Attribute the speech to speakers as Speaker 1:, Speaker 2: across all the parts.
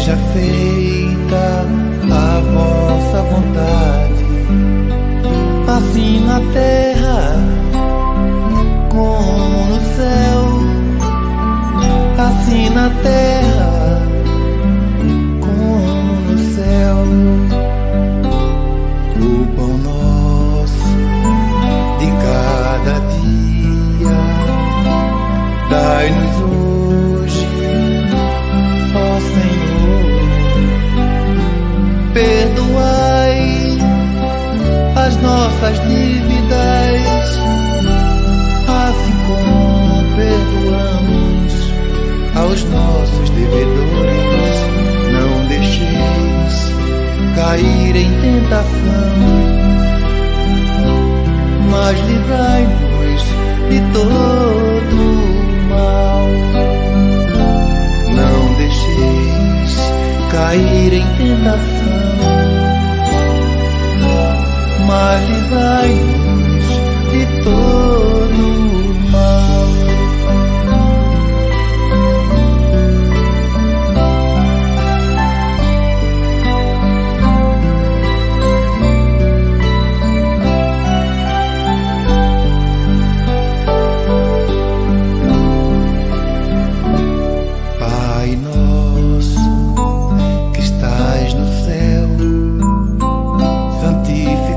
Speaker 1: seja feita a vossa vontade, assim na terra como no céu, assim na terra como no céu. O pão nosso de cada dia dai-nos hoje, ó Senhor. Perdoai as nossas dívidas, assim como perdoamos aos nossos devedores. Não deixeis cair em tentação, mas livrai-nos de todo o mal. Não deixeis cair em tentação, mas livrai-nos de todo o mal. Pai nosso que estás no céu, santificado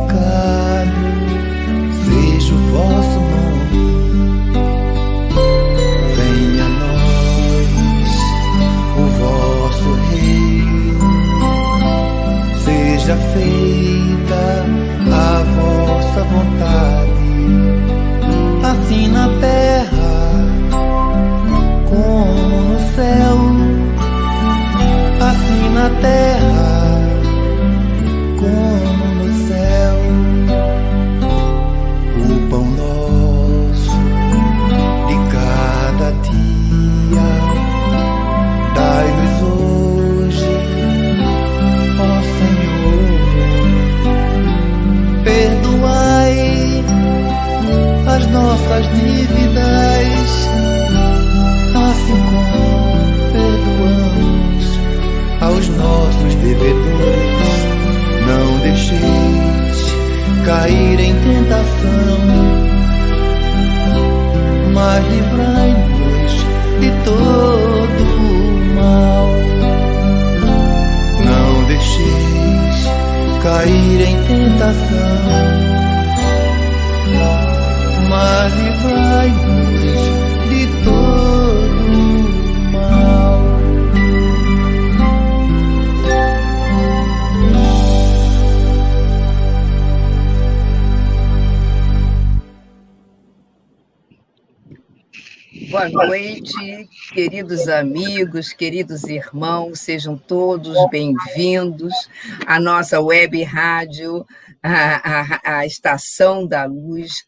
Speaker 1: seja o vosso nome. Venha a nós o vosso reino, seja feita a vossa vontade, assim na terra como no céu, assim na terra como no céu. O pão nosso de cada dia dai-nos hoje, ó Senhor. Perdoai as nossas dívidas, assim como perdoamos aos nossos devedores. Não deixeis cair em tentação, mas livrai-nos de todo o mal. Não deixeis cair em tentação, mas livrai-nos de todo o mal.
Speaker 2: Boa noite, queridos amigos, queridos irmãos, sejam todos bem-vindos à nossa web rádio, a Estação da Luz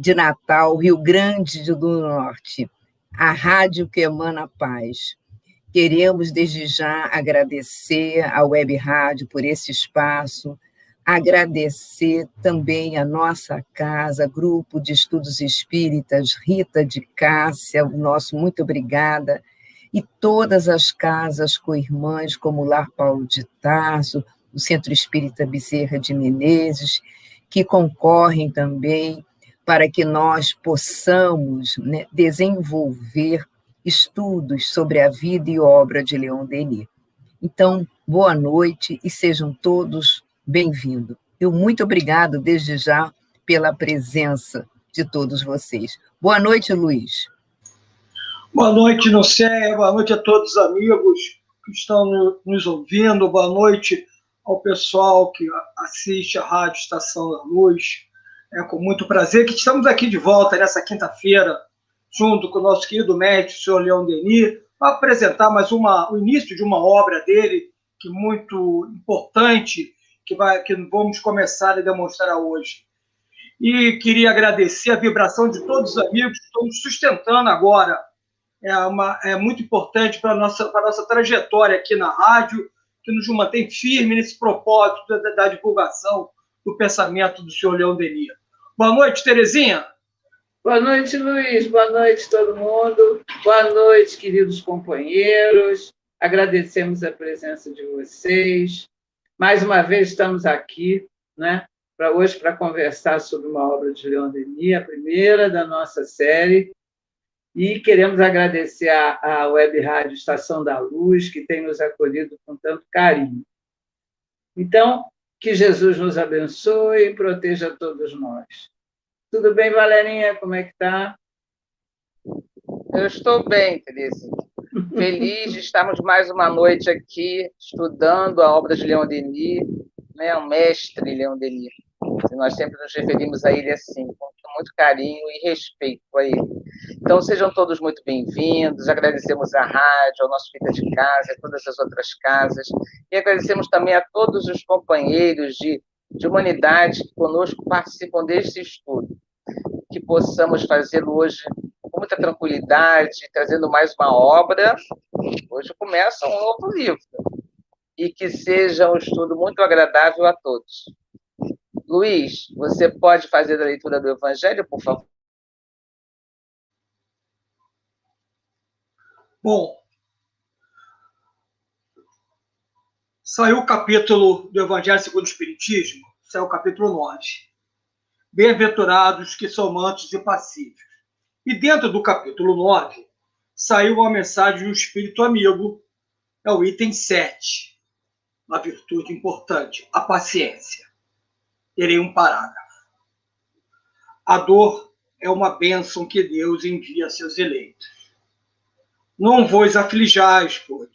Speaker 2: de Natal, Rio Grande do Norte, a rádio que emana paz. Queremos, desde já, agradecer à web rádio por esse espaço, agradecer também a nossa casa, Grupo de Estudos Espíritas, Rita de Cássia, o nosso muito obrigada, e todas as casas co-irmãs, como o Lar Paulo de Tarso, o Centro Espírita Bezerra de Menezes, que concorrem também para que nós possamos, né, desenvolver estudos sobre a vida e obra de Leon Denis. Então, boa noite e sejam todos bem-vindos. Eu muito obrigado, desde já, pela presença de todos vocês. Boa noite, Luiz.
Speaker 3: Boa noite, Nocéia. Boa noite a todos os amigos que estão nos ouvindo. Boa noite ao pessoal que assiste a Rádio Estação da Luz. É com muito prazer que estamos aqui de volta nessa quinta-feira, junto com o nosso querido mestre, o senhor Leon Denis, para apresentar mais o início de uma obra dele, que é muito importante, que vamos começar a demonstrar hoje. E queria agradecer a vibração de todos os amigos que estão nos sustentando agora. É muito importante para a nossa trajetória aqui na rádio, que nos mantém firme nesse propósito da divulgação do pensamento do senhor Leon Denis. Boa noite, Terezinha.
Speaker 4: Boa noite, Luiz. Boa noite, todo mundo. Boa noite, queridos companheiros. agradecemos a presença de vocês. Mais uma vez estamos aqui, né, para conversar sobre uma obra de Leon Denis, a primeira da nossa série, e queremos agradecer à Web Rádio Estação da Luz, que tem nos acolhido com tanto carinho. Então, que Jesus nos abençoe e proteja todos nós. Tudo bem, Valerinha? Como é que está?
Speaker 2: Eu estou bem, Teresa. Feliz de estarmos mais uma noite aqui estudando a obra de Leon Denis, né, o mestre Leon Denis. Nós sempre nos referimos a ele assim, com muito carinho e respeito a ele. Então, sejam todos muito bem-vindos, agradecemos à rádio, ao nosso Fica de Casa, a todas as outras casas, e agradecemos também a todos os companheiros de humanidade que conosco participam deste estudo, que possamos fazê-lo hoje com muita tranquilidade, trazendo mais uma obra. Hoje começa um novo livro, e que seja um estudo muito agradável a todos. Luiz, você pode fazer a leitura do Evangelho, por favor?
Speaker 3: Bom, saiu o capítulo do Evangelho segundo o Espiritismo, saiu o capítulo 9. Bem-aventurados que são mansos e pacíficos. E dentro do capítulo 9, saiu uma mensagem de um espírito amigo, é o item 7, uma virtude importante, a paciência. Terei um parágrafo. A dor é uma bênção que Deus envia a seus eleitos. Não vos aflijais, pois,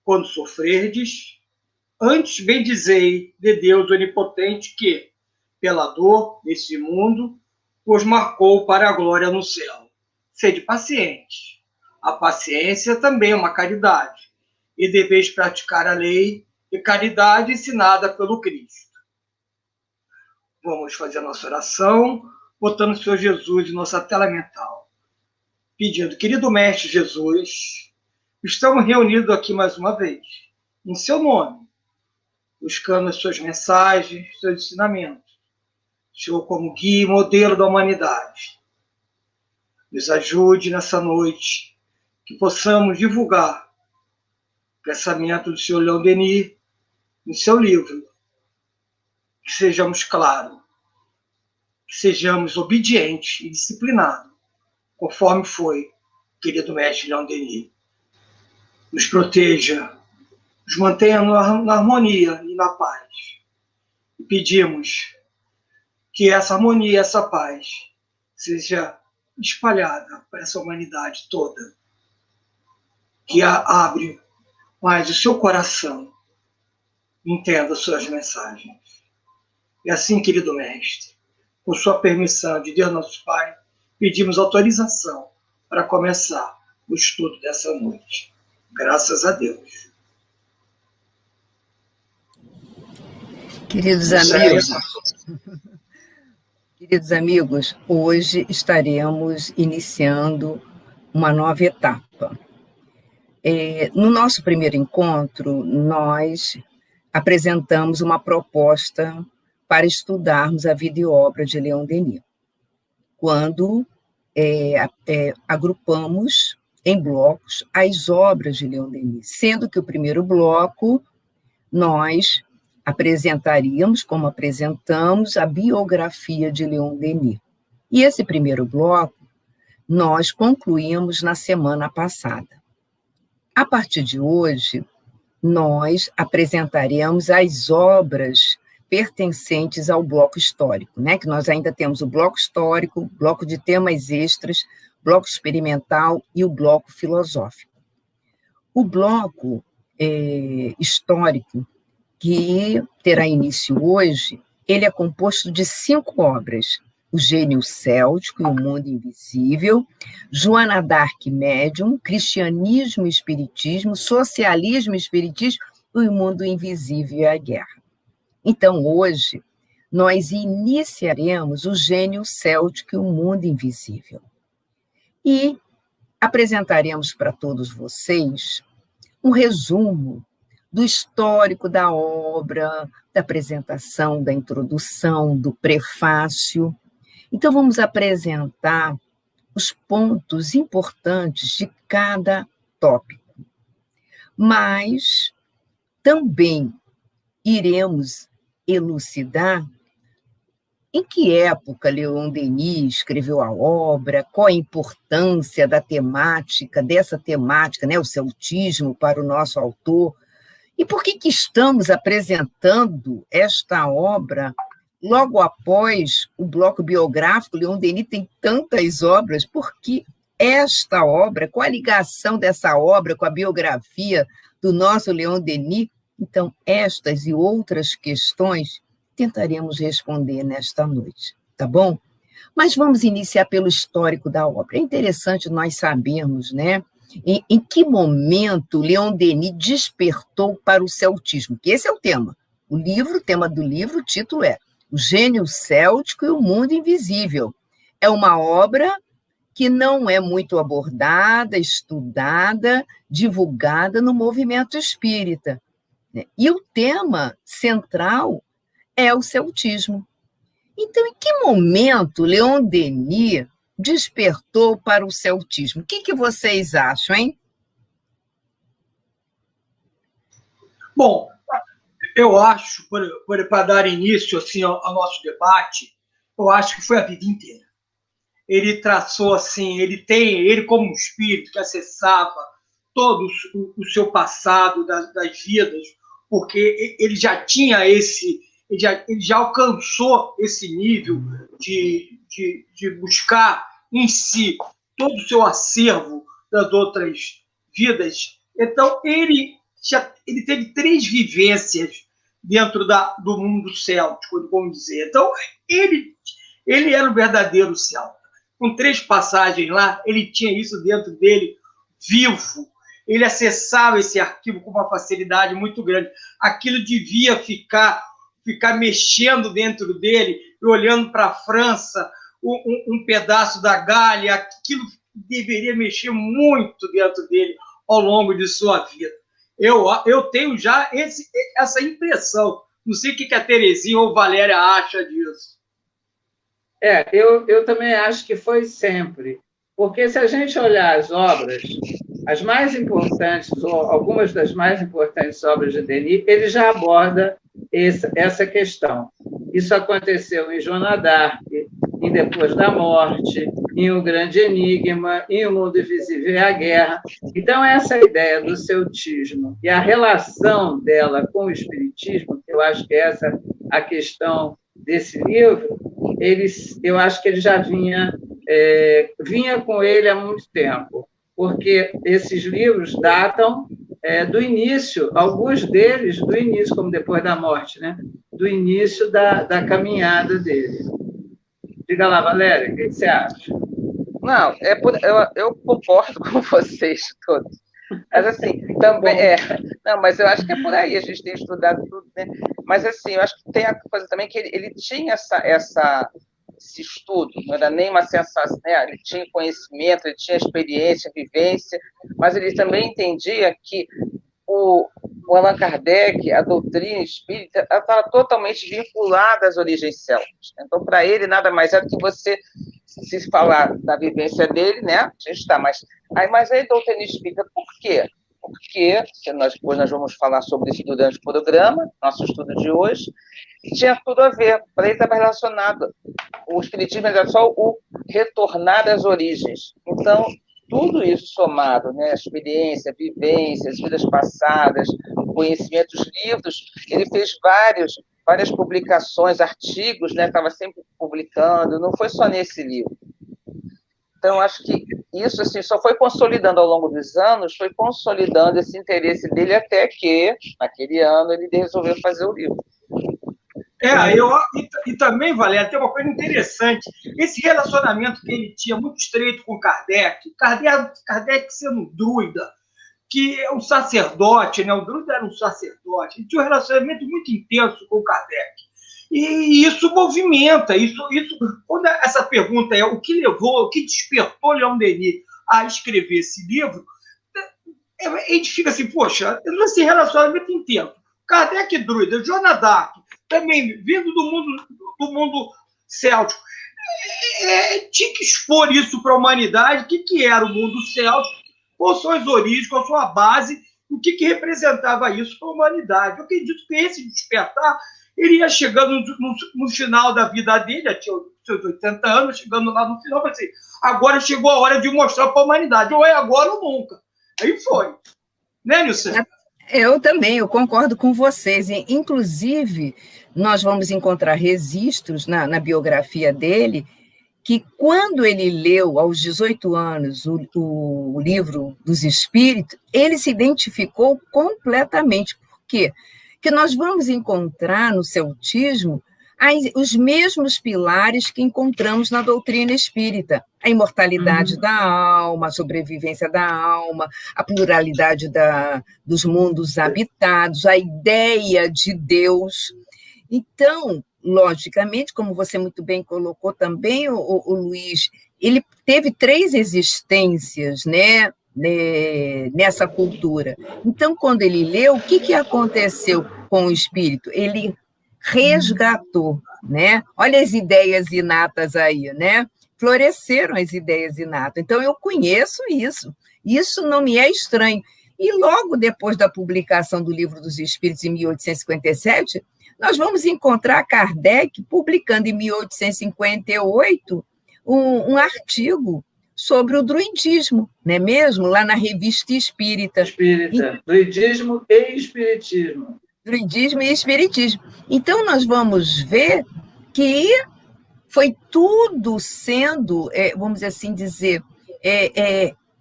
Speaker 3: quando sofrerdes, antes bendizei de Deus onipotente que, pela dor nesse mundo, vos marcou para a glória no céu. Sede pacientes. A paciência também é uma caridade, e deveis praticar a lei de caridade ensinada pelo Cristo. Vamos fazer a nossa oração, botando o Senhor Jesus em nossa tela mental. Pedindo, querido Mestre Jesus, estamos reunidos aqui mais uma vez, em seu nome, buscando as suas mensagens, seus ensinamentos. Senhor, como guia e modelo da humanidade, nos ajude nessa noite, que possamos divulgar o pensamento do Senhor Leon Denis em seu livro, que sejamos claros, que sejamos obedientes e disciplinados, conforme foi, querido Mestre Leon Denis. Nos proteja, nos mantenha na harmonia e na paz. E pedimos que essa harmonia, essa paz, seja espalhada para essa humanidade toda. Que abre mais o seu coração, entenda suas mensagens. E assim, querido Mestre, com sua permissão de Deus nosso Pai, pedimos autorização para começar o estudo dessa noite. Graças a Deus.
Speaker 2: Queridos amigos, hoje estaremos iniciando uma nova etapa. No nosso primeiro encontro, nós apresentamos uma proposta para estudarmos a vida e obra de Leon Denis, quando agrupamos em blocos as obras de Leon Denis, sendo que o primeiro bloco nós apresentaríamos, como apresentamos, a biografia de Leon Denis. E esse primeiro bloco nós concluímos na semana passada. A partir de hoje, nós apresentaremos as obras pertencentes ao bloco histórico, né? Que nós ainda temos o bloco histórico, bloco de temas extras, bloco experimental e o bloco filosófico. O bloco histórico, que terá início hoje, ele é composto de 5 obras: O Gênio Céltico e o Mundo Invisível, Joana d'Arc Médium, Cristianismo e Espiritismo, Socialismo e Espiritismo, e o Mundo Invisível e a Guerra. Então, hoje, nós iniciaremos o Gênio Céltico e o Mundo Invisível. E apresentaremos para todos vocês um resumo do histórico da obra, da apresentação, da introdução, do prefácio. Então, vamos apresentar os pontos importantes de cada tópico. mas também iremos elucidar em que época Leon Denis escreveu a obra, qual a importância dessa temática, né, o celtismo para o nosso autor, e por que estamos apresentando esta obra logo após o bloco biográfico. Leon Denis tem tantas obras, porque esta obra, qual a ligação dessa obra com a biografia do nosso Leon Denis? Então, estas e outras questões tentaremos responder nesta noite, tá bom? Mas vamos iniciar pelo histórico da obra. É interessante nós sabermos, né, em que momento Leon Denis despertou para o celtismo, que esse é o tema. O tema do livro, o título é O Gênio Céltico e o Mundo Invisível. É uma obra que não é muito abordada, estudada, divulgada no movimento espírita, né? E o tema central é o celtismo. Então, em que momento Leon Denis despertou para o celtismo? O que vocês acham, hein?
Speaker 3: Bom, eu acho, para dar início assim, ao nosso debate, eu acho que foi a vida inteira. Ele traçou assim, ele como um espírito que acessava todo o seu passado das vidas, porque ele já tinha ele já alcançou esse nível de buscar em si todo o seu acervo das outras vidas. Então, ele teve 3 vivências dentro do mundo céltico, vamos dizer. Então, ele era um verdadeiro celta. Com 3 passagens lá, ele tinha isso dentro dele, vivo. Ele acessava esse arquivo com uma facilidade muito grande. Aquilo devia ficar mexendo dentro dele, e olhando para a França, um pedaço da Gália, aquilo deveria mexer muito dentro dele ao longo de sua vida. Eu tenho já essa impressão. Não sei o que a Terezinha ou Valéria acha disso.
Speaker 4: Eu também acho que foi sempre. Porque se a gente olhar as obras, as mais importantes, ou algumas das mais importantes obras de Denis, ele já aborda essa questão. Isso aconteceu em Joana d'Arc, em Depois da Morte, em O Grande Enigma, em O Mundo Invisível e a Guerra. Então, essa ideia do celtismo e a relação dela com o espiritismo, que eu acho que essa é a questão desse livro, eu acho que ele já vinha com ele há muito tempo, porque esses livros datam do início, alguns deles do início, como Depois da Morte, né? Do início da caminhada dele. Diga lá, Valéria, o que você acha?
Speaker 5: Não, eu concordo com vocês todos. Mas, assim, também não, mas eu acho que é por aí, a gente tem estudado tudo, né? Mas, assim, eu acho que tem a coisa também que ele tinha esse estudo, não era nem uma sensação, né? Ele tinha conhecimento, ele tinha experiência, vivência, mas ele também entendia que o Allan Kardec, a doutrina espírita, estava totalmente vinculada às origens célticas. Então, para ele, nada mais é do que você se falar da vivência dele, né? A gente está, mas aí a doutrina espírita, por quê? Porque, depois nós vamos falar sobre isso durante o programa, nosso estudo de hoje, tinha tudo a ver, para ele estava relacionado. O espiritismo era só o retornar às origens. Então, tudo isso somado, né, experiência, vivências, vidas passadas, conhecimentos, livros, ele fez várias publicações, artigos, né, estava sempre publicando, não foi só nesse livro. Então, acho que isso assim, só foi consolidando ao longo dos anos, foi consolidando esse interesse dele até que, naquele ano, ele resolveu fazer o livro.
Speaker 3: E também, Valéria, tem uma coisa interessante. Esse relacionamento que ele tinha muito estreito com Kardec sendo um druida, que é um sacerdote, né? O druida era um sacerdote, ele tinha um relacionamento muito intenso com Kardec. E isso movimenta, quando essa pergunta é o que despertou Leon Denis a escrever esse livro, a gente fica assim, poxa, esse relacionamento intenso. Kardec druida, Joana d'Arc, também vindo do mundo céltico. Tinha que expor isso para a humanidade, o que era o mundo céltico, quais são as origens, qual são a base, o que representava isso para a humanidade. Eu acredito que esse despertar ele ia chegando no final da vida dele, já tinha seus 80 anos, chegando lá no final, assim, agora chegou a hora de mostrar para a humanidade, ou é agora ou nunca. Aí foi. Né, Nilce?
Speaker 2: Eu também, eu concordo com vocês. Inclusive, nós vamos encontrar registros na biografia dele que, quando ele leu, aos 18 anos, o livro dos Espíritos, ele se identificou completamente. Por quê? Porque nós vamos encontrar no celtismo os mesmos pilares que encontramos na doutrina espírita. A imortalidade da alma, a sobrevivência da alma, a pluralidade dos mundos habitados, a ideia de Deus. Então, logicamente, como você muito bem colocou também, o Luiz, ele teve 3 existências, né, nessa cultura. Então, quando ele leu, o que aconteceu com o espírito? Ele resgatou, né? Olha as ideias inatas aí, né? Floresceram as ideias inatas. Então, eu conheço isso não me é estranho. E logo depois da publicação do Livro dos Espíritos, em 1857, nós vamos encontrar Kardec publicando, em 1858, um artigo sobre o druidismo, não é mesmo? Lá na Revista Espírita.
Speaker 4: Druidismo e Espiritismo.
Speaker 2: Druidismo e Espiritismo. Então, nós vamos ver que foi tudo sendo, vamos assim dizer,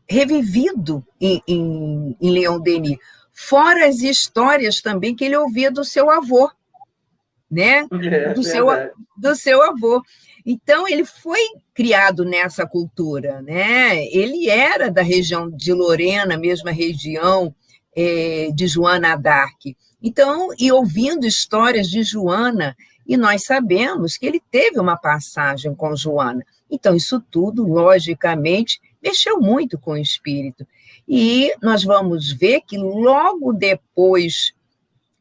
Speaker 2: revivido em Leon Denis, fora as histórias também que ele ouvia do seu avô, né? Do seu avô. Então, ele foi criado nessa cultura, né? Ele era da região de Lorena, mesma região de Joana d'Arc. Então, e ouvindo histórias de Joana, e nós sabemos que ele teve uma passagem com Joana. Então, isso tudo, logicamente, mexeu muito com o espírito. E nós vamos ver que logo depois,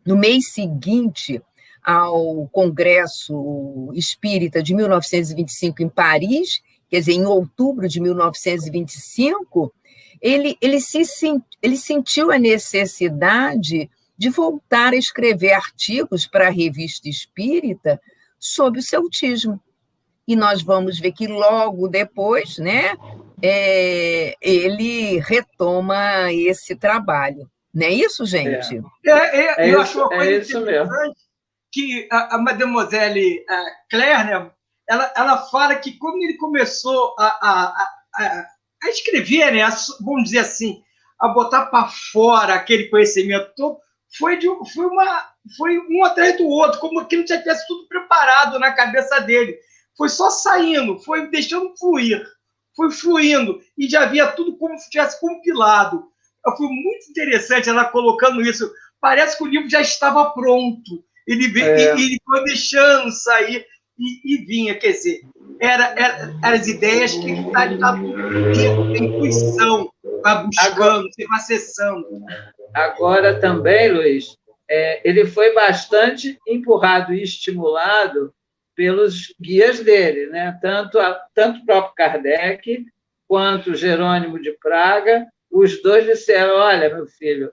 Speaker 2: no mês seguinte ao Congresso Espírita de 1925 em Paris, quer dizer, em outubro de 1925, ele sentiu a necessidade de voltar a escrever artigos para a Revista Espírita sobre o celtismo. E nós vamos ver que logo depois, né, ele retoma esse trabalho. Não é isso, gente?
Speaker 3: Eu acho uma coisa
Speaker 4: isso mesmo.
Speaker 3: Que a Mademoiselle Claire, né, ela fala que quando ele começou a escrever, né, vamos dizer assim, a botar para fora aquele conhecimento todo, foi um atrás do outro, como que não tivesse tudo preparado na cabeça dele. Foi só saindo, foi deixando fluir, foi fluindo, e já havia tudo como se tivesse compilado. Foi muito interessante ela colocando isso. Parece que o livro já estava pronto. Ele foi deixando sair e vinha, quer dizer, eram as ideias que ele estava dentro da intuição, vai buscando, vai acessando.
Speaker 4: Agora também, Luiz, ele foi bastante empurrado e estimulado pelos guias dele, né? Tanto o próprio Kardec quanto Jerônimo de Praga. Os dois disseram, olha, meu filho,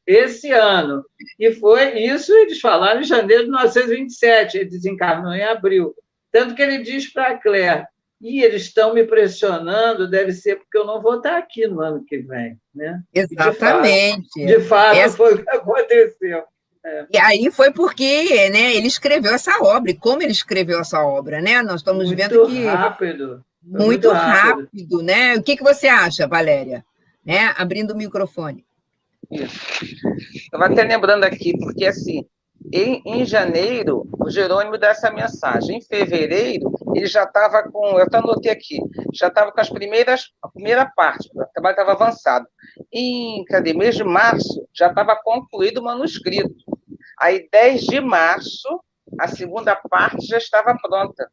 Speaker 4: esse ano. E foi isso, eles falaram em janeiro de 1927, ele desencarnou em abril. Tanto que ele diz para a Claire, eles estão me pressionando, deve ser porque eu não vou estar aqui no ano que vem. Né?
Speaker 2: Exatamente.
Speaker 4: De fato foi o que aconteceu.
Speaker 2: E aí foi porque, né, ele escreveu essa obra, e como ele escreveu essa obra, né? Nós estamos vendo que... Muito rápido, né? O que você acha, Valéria? Né? Abrindo o microfone.
Speaker 5: Isso. Estava até lembrando aqui, porque assim, em janeiro, o Jerônimo dá essa mensagem. Em fevereiro, ele já estava com, eu até anotei aqui, já estava com a primeira parte, o trabalho estava avançado. Em mês de março, já estava concluído o manuscrito. Aí, 10 de março, a segunda parte já estava pronta.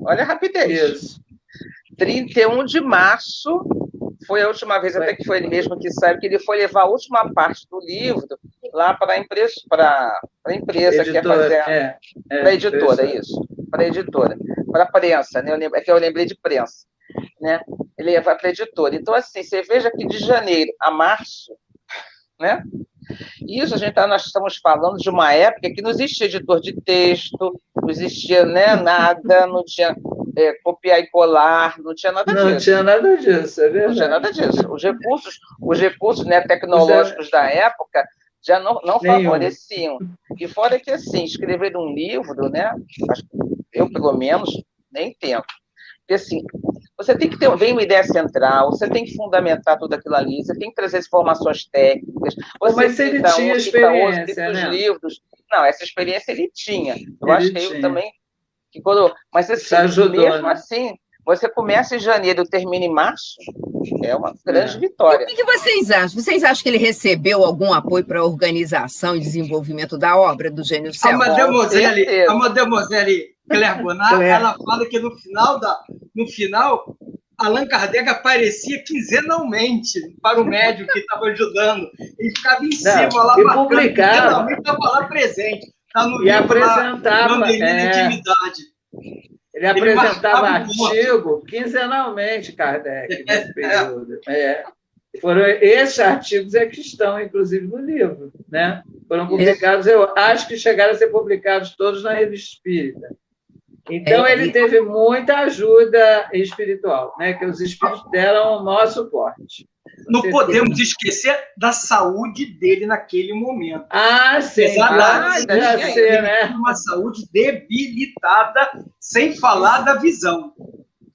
Speaker 5: Olha a rapidez. Isso. 31 de março, foi a última vez, até que foi ele mesmo que saiu, que ele foi levar a última parte do livro lá para a empresa que ia fazer, para a editora, isso, para a editora, para a prensa, né? Eu lembrei de prensa, né? Ele ia para a editora. Então, assim, você veja que de janeiro a março, né? Isso nós estamos falando de uma época que não existia editor de texto, não existia, né, nada, não tinha copiar e colar, não tinha nada disso.
Speaker 4: Não tinha nada disso, é verdade.
Speaker 5: Não tinha nada disso. Os recursos, né, tecnológicos da época já não favoreciam. E fora que, assim, escrever um livro, né, eu, pelo menos, nem tento. Porque, assim, você tem que ter bem uma ideia central, você tem que fundamentar tudo aquilo ali, você tem que trazer as informações técnicas.
Speaker 4: Mas ele tinha experiência, né?
Speaker 5: Livros. Não, essa experiência ele tinha. Eu acho que eu também... Mas, assim,
Speaker 4: ajudou,
Speaker 5: mesmo assim, você começa em janeiro e termina em março, é uma grande vitória.
Speaker 2: E o que vocês acham? Vocês acham que ele recebeu algum apoio para a organização e desenvolvimento da obra do Gênio Céu?
Speaker 3: A Mademoiselle Claire Bonnat, ela fala que no final, Allan Kardec aparecia quinzenalmente para o médico que estava ajudando. Ele ficava em cima lá,
Speaker 4: publicava.
Speaker 3: Estava lá presente. Tá no
Speaker 4: e apresentava. Ele apresentava artigo quinzenalmente, Kardec, nesse período. Foram esses artigos que estão, inclusive, no livro, né? Foram publicados, eu acho que chegaram a ser publicados todos na Revista Espírita. Então, ele teve muita ajuda espiritual, né? Que os espíritos deram o maior suporte.
Speaker 3: Não podemos esquecer da saúde dele naquele momento.
Speaker 4: Sim.
Speaker 3: Né? Uma saúde debilitada, sem falar da visão.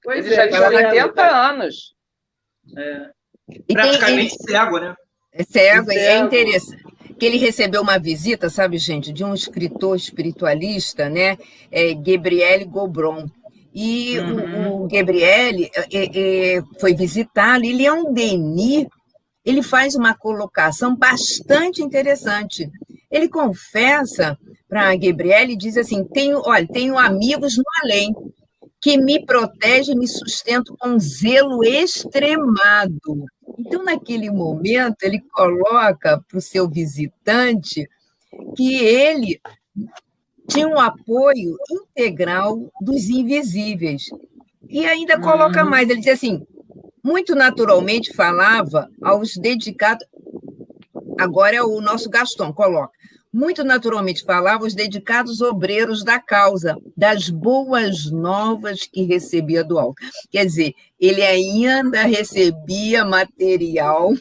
Speaker 5: Ele já tinha 80 anos.
Speaker 3: Praticamente cego, né?
Speaker 2: Cego, é interessante. Que ele recebeu uma visita, sabe, gente, de um escritor espiritualista, né? Gabriel Gobron. E o Gabriel foi visitá-lo, e Leon Denis, ele faz uma colocação bastante interessante. Ele confessa para Gabriel e diz assim, tenho amigos no além, que me protegem e me sustentam com zelo extremado. Então, naquele momento, ele coloca para o seu visitante que ele tinha um apoio integral dos invisíveis. E ainda coloca mais, ele diz assim, muito naturalmente falava aos dedicados, agora é o nosso Gaston, coloca, muito naturalmente falava aos dedicados obreiros da causa, das boas novas que recebia do alto. Quer dizer, ele ainda recebia material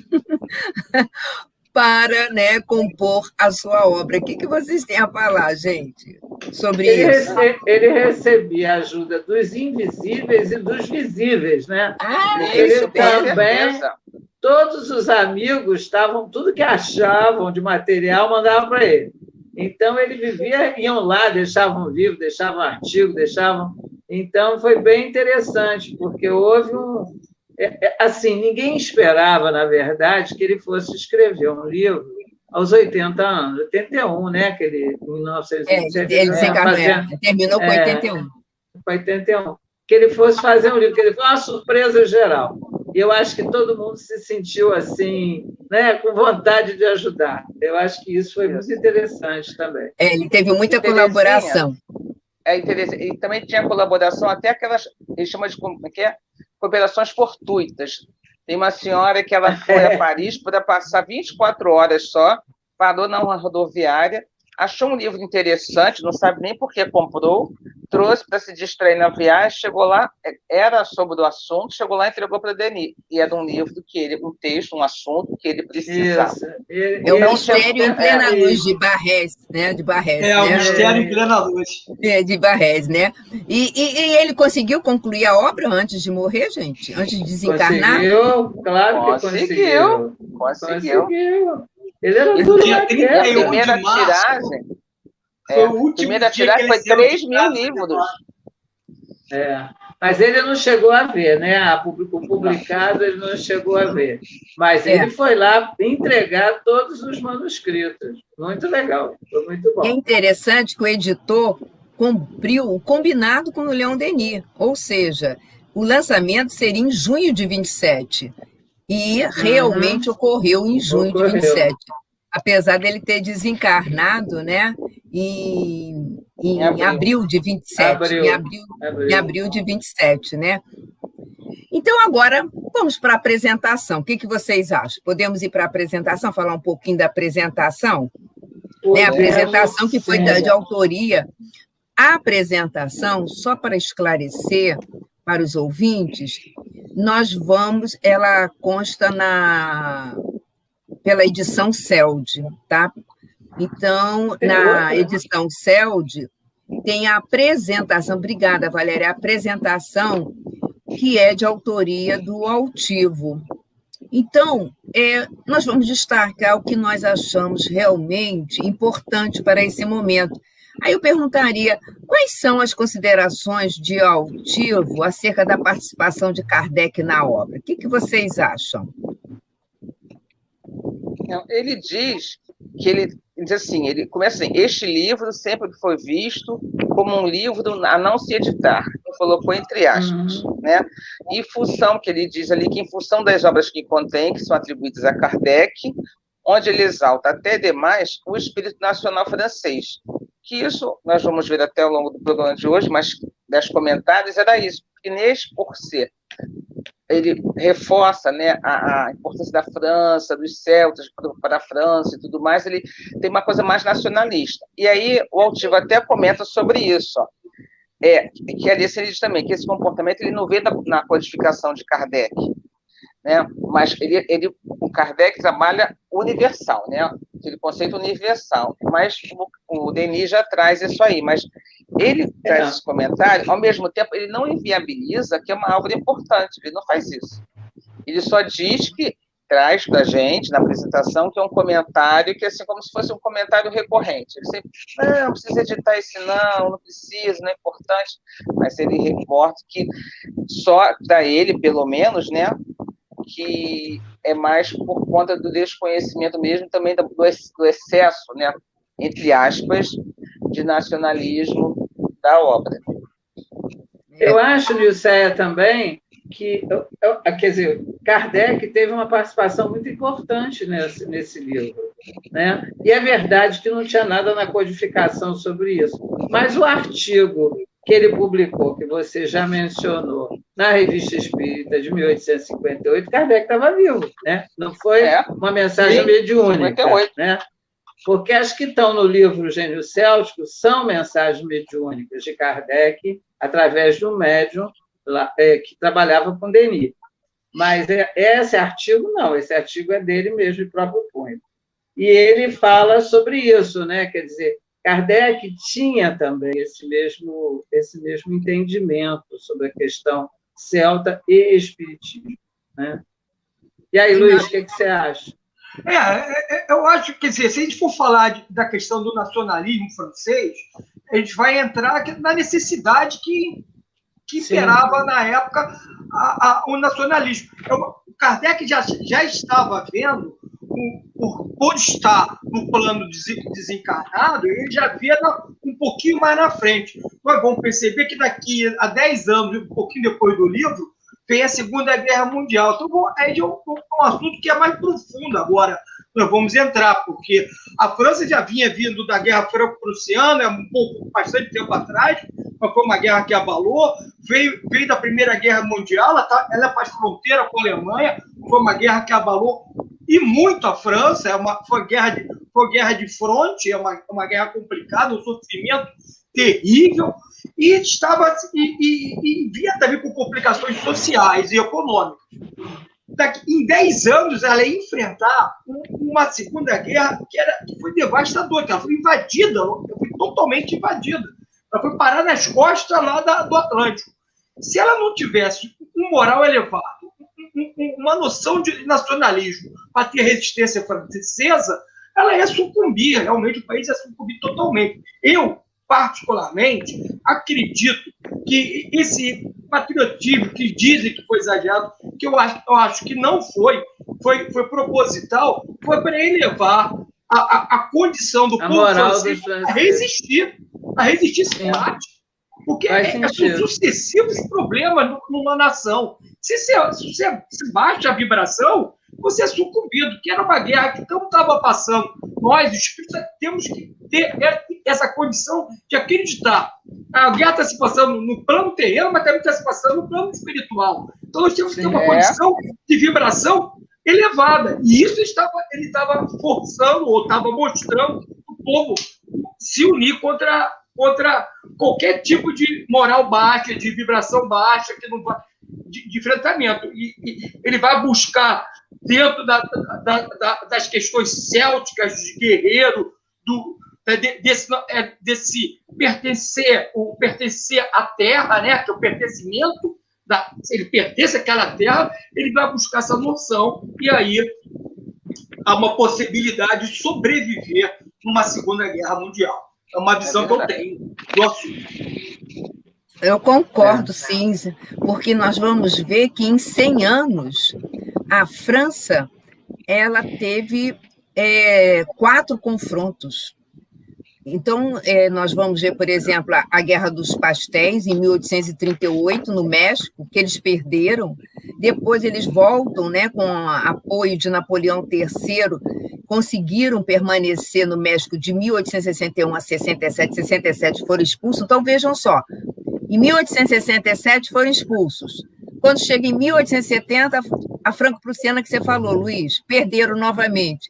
Speaker 2: para, né, compor a sua obra. O que vocês têm a falar, gente, sobre isso?
Speaker 4: Ele recebia a ajuda dos invisíveis e dos visíveis, né?
Speaker 5: Isso,
Speaker 4: também, todos os amigos estavam, tudo que achavam de material, mandavam para ele. Então, ele vivia, iam lá, deixavam livro, deixavam artigo, Então, foi bem interessante, porque houve assim, ninguém esperava, na verdade, que ele fosse escrever um livro aos 80 anos, 81, né? Que ele, em 1970,
Speaker 2: ele terminou com 81.
Speaker 4: Com 81. Que ele fosse fazer um livro, que ele foi uma surpresa geral. E eu acho que todo mundo se sentiu assim, né, com vontade de ajudar. Eu acho que isso foi muito interessante também.
Speaker 2: Ele teve muita colaboração.
Speaker 5: É interessante. E também tinha colaboração, até aquelas, ele chama de cooperações fortuitas. Tem uma senhora que ela foi a Paris para passar 24 horas só, parou na rodoviária, achou um livro interessante, não sabe nem por que comprou, trouxe para se distrair na viagem, chegou lá, era sobre o assunto, chegou lá e entregou para Denis. E era um livro um texto, um assunto que ele precisava.
Speaker 2: É o Mistério em Plena Luz, de Barrés, né?
Speaker 3: O Mistério em Plena Luz.
Speaker 2: De Barrés, né? E ele conseguiu concluir a obra antes de morrer, gente? Antes de desencarnar?
Speaker 4: Claro que conseguiu. Ele era tudo
Speaker 5: a primeira tiragem. A primeira tiragem foi 3.000 livros.
Speaker 4: Mas ele não chegou a ver, né? O publicado ele não chegou a ver. Mas ele foi lá entregar todos os manuscritos. Muito legal, foi muito bom.
Speaker 2: É interessante que o editor cumpriu o combinado com o Leon Denis, ou seja, o lançamento seria em junho de 27. E realmente ocorreu em junho de 27. Apesar dele ter desencarnado, né, em abril de 27. Em abril de 27, né? Então, agora, vamos para a apresentação. O que vocês acham? Podemos ir para a apresentação, falar um pouquinho da apresentação? A apresentação que foi de autoria. A apresentação, só para esclarecer para os ouvintes, ela consta pela edição CELD, tá? Então, na edição CELD, tem a apresentação, obrigada, Valéria, a apresentação que é de autoria do Altivo. Então, nós vamos destacar o que nós achamos realmente importante para esse momento. Aí eu perguntaria, quais são as considerações de Altivo acerca da participação de Kardec na obra? O que vocês acham?
Speaker 5: Ele diz que ele diz assim, ele começa assim: este livro sempre foi visto como um livro a não se editar, ele colocou entre aspas, né? Em função, que ele diz ali, que em função das obras que contém, que são atribuídas a Kardec, onde ele exalta até demais o espírito nacional francês, que isso nós vamos ver até ao longo do programa de hoje, mas das comentários era isso, porque neste por ser, ele reforça, né, a importância da França, dos celtas para a França e tudo mais, ele tem uma coisa mais nacionalista. E aí o Altivo até comenta sobre isso, ó, que ali ele diz também que esse comportamento ele não vê na codificação de Kardec, né, mas o Kardec trabalha universal, né, aquele conceito universal, mas o Denis já traz isso aí, mas ele traz esse comentário, ao mesmo tempo ele não inviabiliza que é uma obra importante, ele não faz isso, ele só diz que traz para a gente, na apresentação, que é um comentário que é assim, como se fosse um comentário recorrente, ele sempre, não precisa editar esse não precisa, não é importante, mas ele reporta que só para ele, pelo menos, né, que é mais por conta do desconhecimento mesmo, também do excesso, né, entre aspas, de nacionalismo da obra.
Speaker 4: Eu acho, Nilceia, também, que, quer dizer, Kardec teve uma participação muito importante nesse livro, né? E é verdade que não tinha nada na codificação sobre isso, mas o artigo que ele publicou, que você já mencionou, na Revista Espírita de 1858, Kardec estava vivo, né? Não foi uma mensagem mediúnica, né? Porque as que estão no livro Gênio Céltico são mensagens mediúnicas de Kardec através de um médium que trabalhava com Denis. Mas esse artigo não, esse artigo é dele mesmo, de próprio punho. E ele fala sobre isso, né? Quer dizer, Kardec tinha também esse mesmo entendimento sobre a questão celta e espiritismo, né? E aí, Luiz, o que você acha?
Speaker 3: Eu acho que, quer dizer, se a gente for falar da questão do nacionalismo francês, a gente vai entrar na necessidade que imperava na época o nacionalismo. O Kardec já estava vendo, por estar no plano desencarnado, ele já via um pouquinho mais na frente. Nós vamos perceber que daqui a 10 anos, um pouquinho depois do livro, vem a Segunda Guerra Mundial. Então, é um assunto que é mais profundo agora. Nós vamos entrar, porque a França já vinha vindo da Guerra Franco-Prussiana, bastante tempo atrás, mas foi uma guerra que abalou, veio da Primeira Guerra Mundial, ela faz fronteira com a Alemanha, foi uma guerra que abalou e muito a França, foi guerra de fronte, é uma guerra complicada, um sofrimento terrível, e vinha também com complicações sociais e econômicas. Em 10 anos, ela ia enfrentar uma Segunda Guerra que foi devastadora, que ela foi invadida, foi totalmente invadida. Ela foi parar nas costas lá do Atlântico. Se ela não tivesse um moral elevado, uma noção de nacionalismo para ter resistência francesa, ela ia sucumbir, realmente o país ia sucumbir totalmente. Eu, particularmente, acredito que esse patriotismo que dizem que foi exagerado, que eu acho que não foi proposital, foi para elevar a condição do povo francês a resistir esse embate. Porque são sucessivos problemas numa nação. Se você baixa a vibração, você é sucumbido, que era uma guerra que não estava passando. Nós, espíritos, temos que ter essa condição de acreditar. A guerra está se passando no plano terreno, mas também está se passando no plano espiritual. Então, nós temos que ter uma condição de vibração elevada. E isso ele estava forçando, ou estava mostrando o povo se unir contra qualquer tipo de moral baixa, de vibração baixa, que não vai, de enfrentamento. E ele vai buscar, dentro das questões célticas, de guerreiro, desse pertencer à terra, né? Que é o pertencimento, ele pertence àquela terra, ele vai buscar essa noção, e aí há uma possibilidade de sobreviver numa Segunda Guerra Mundial. É uma visão que eu tenho do assunto.
Speaker 2: Eu concordo, sim, porque nós vamos ver que em 100 anos a França ela teve 4 confrontos. Então, nós vamos ver, por exemplo, a Guerra dos Pastéis, em 1838, no México, que eles perderam. Depois eles voltam, né, com apoio de Napoleão III, conseguiram permanecer no México de 1861 a 67. 67 foram expulsos. Então, vejam só, em 1867 foram expulsos. Quando chega em 1870, a franco-prussiana que você falou, Luiz, perderam novamente.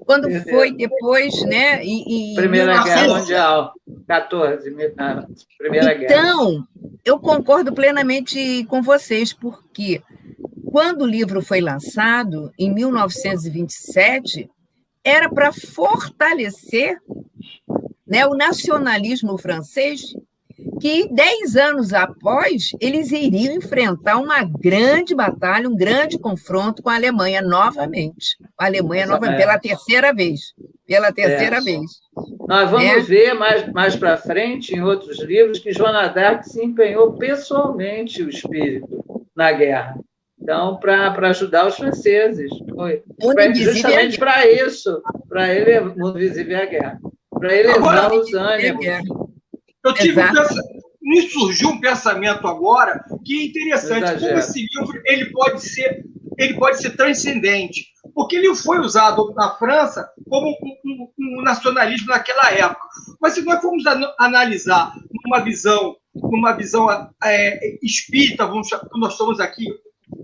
Speaker 2: Quando foi depois, né?
Speaker 4: Primeira Guerra Mundial, 14, Primeira Guerra.
Speaker 2: Então, eu concordo plenamente com vocês, porque quando o livro foi lançado, em 1927, era para fortalecer, né, o nacionalismo francês, que 10 anos após, eles iriam enfrentar uma grande batalha, um grande confronto com a Alemanha novamente. A Alemanha novamente, pela terceira vez. Pela terceira vez.
Speaker 4: Nós vamos ver mais para frente, em outros livros, que Joana d'Arc se empenhou pessoalmente o espírito na guerra. Então, para ajudar os franceses. Foi justamente para isso, para ele, Mundo Invisível e a Guerra. Para elevar os ânimos.
Speaker 3: Me surgiu um pensamento agora que é interessante. Como esse livro ele pode ser transcendente, porque ele foi usado na França como um nacionalismo naquela época. Mas se nós formos analisar numa visão espírita, nós estamos aqui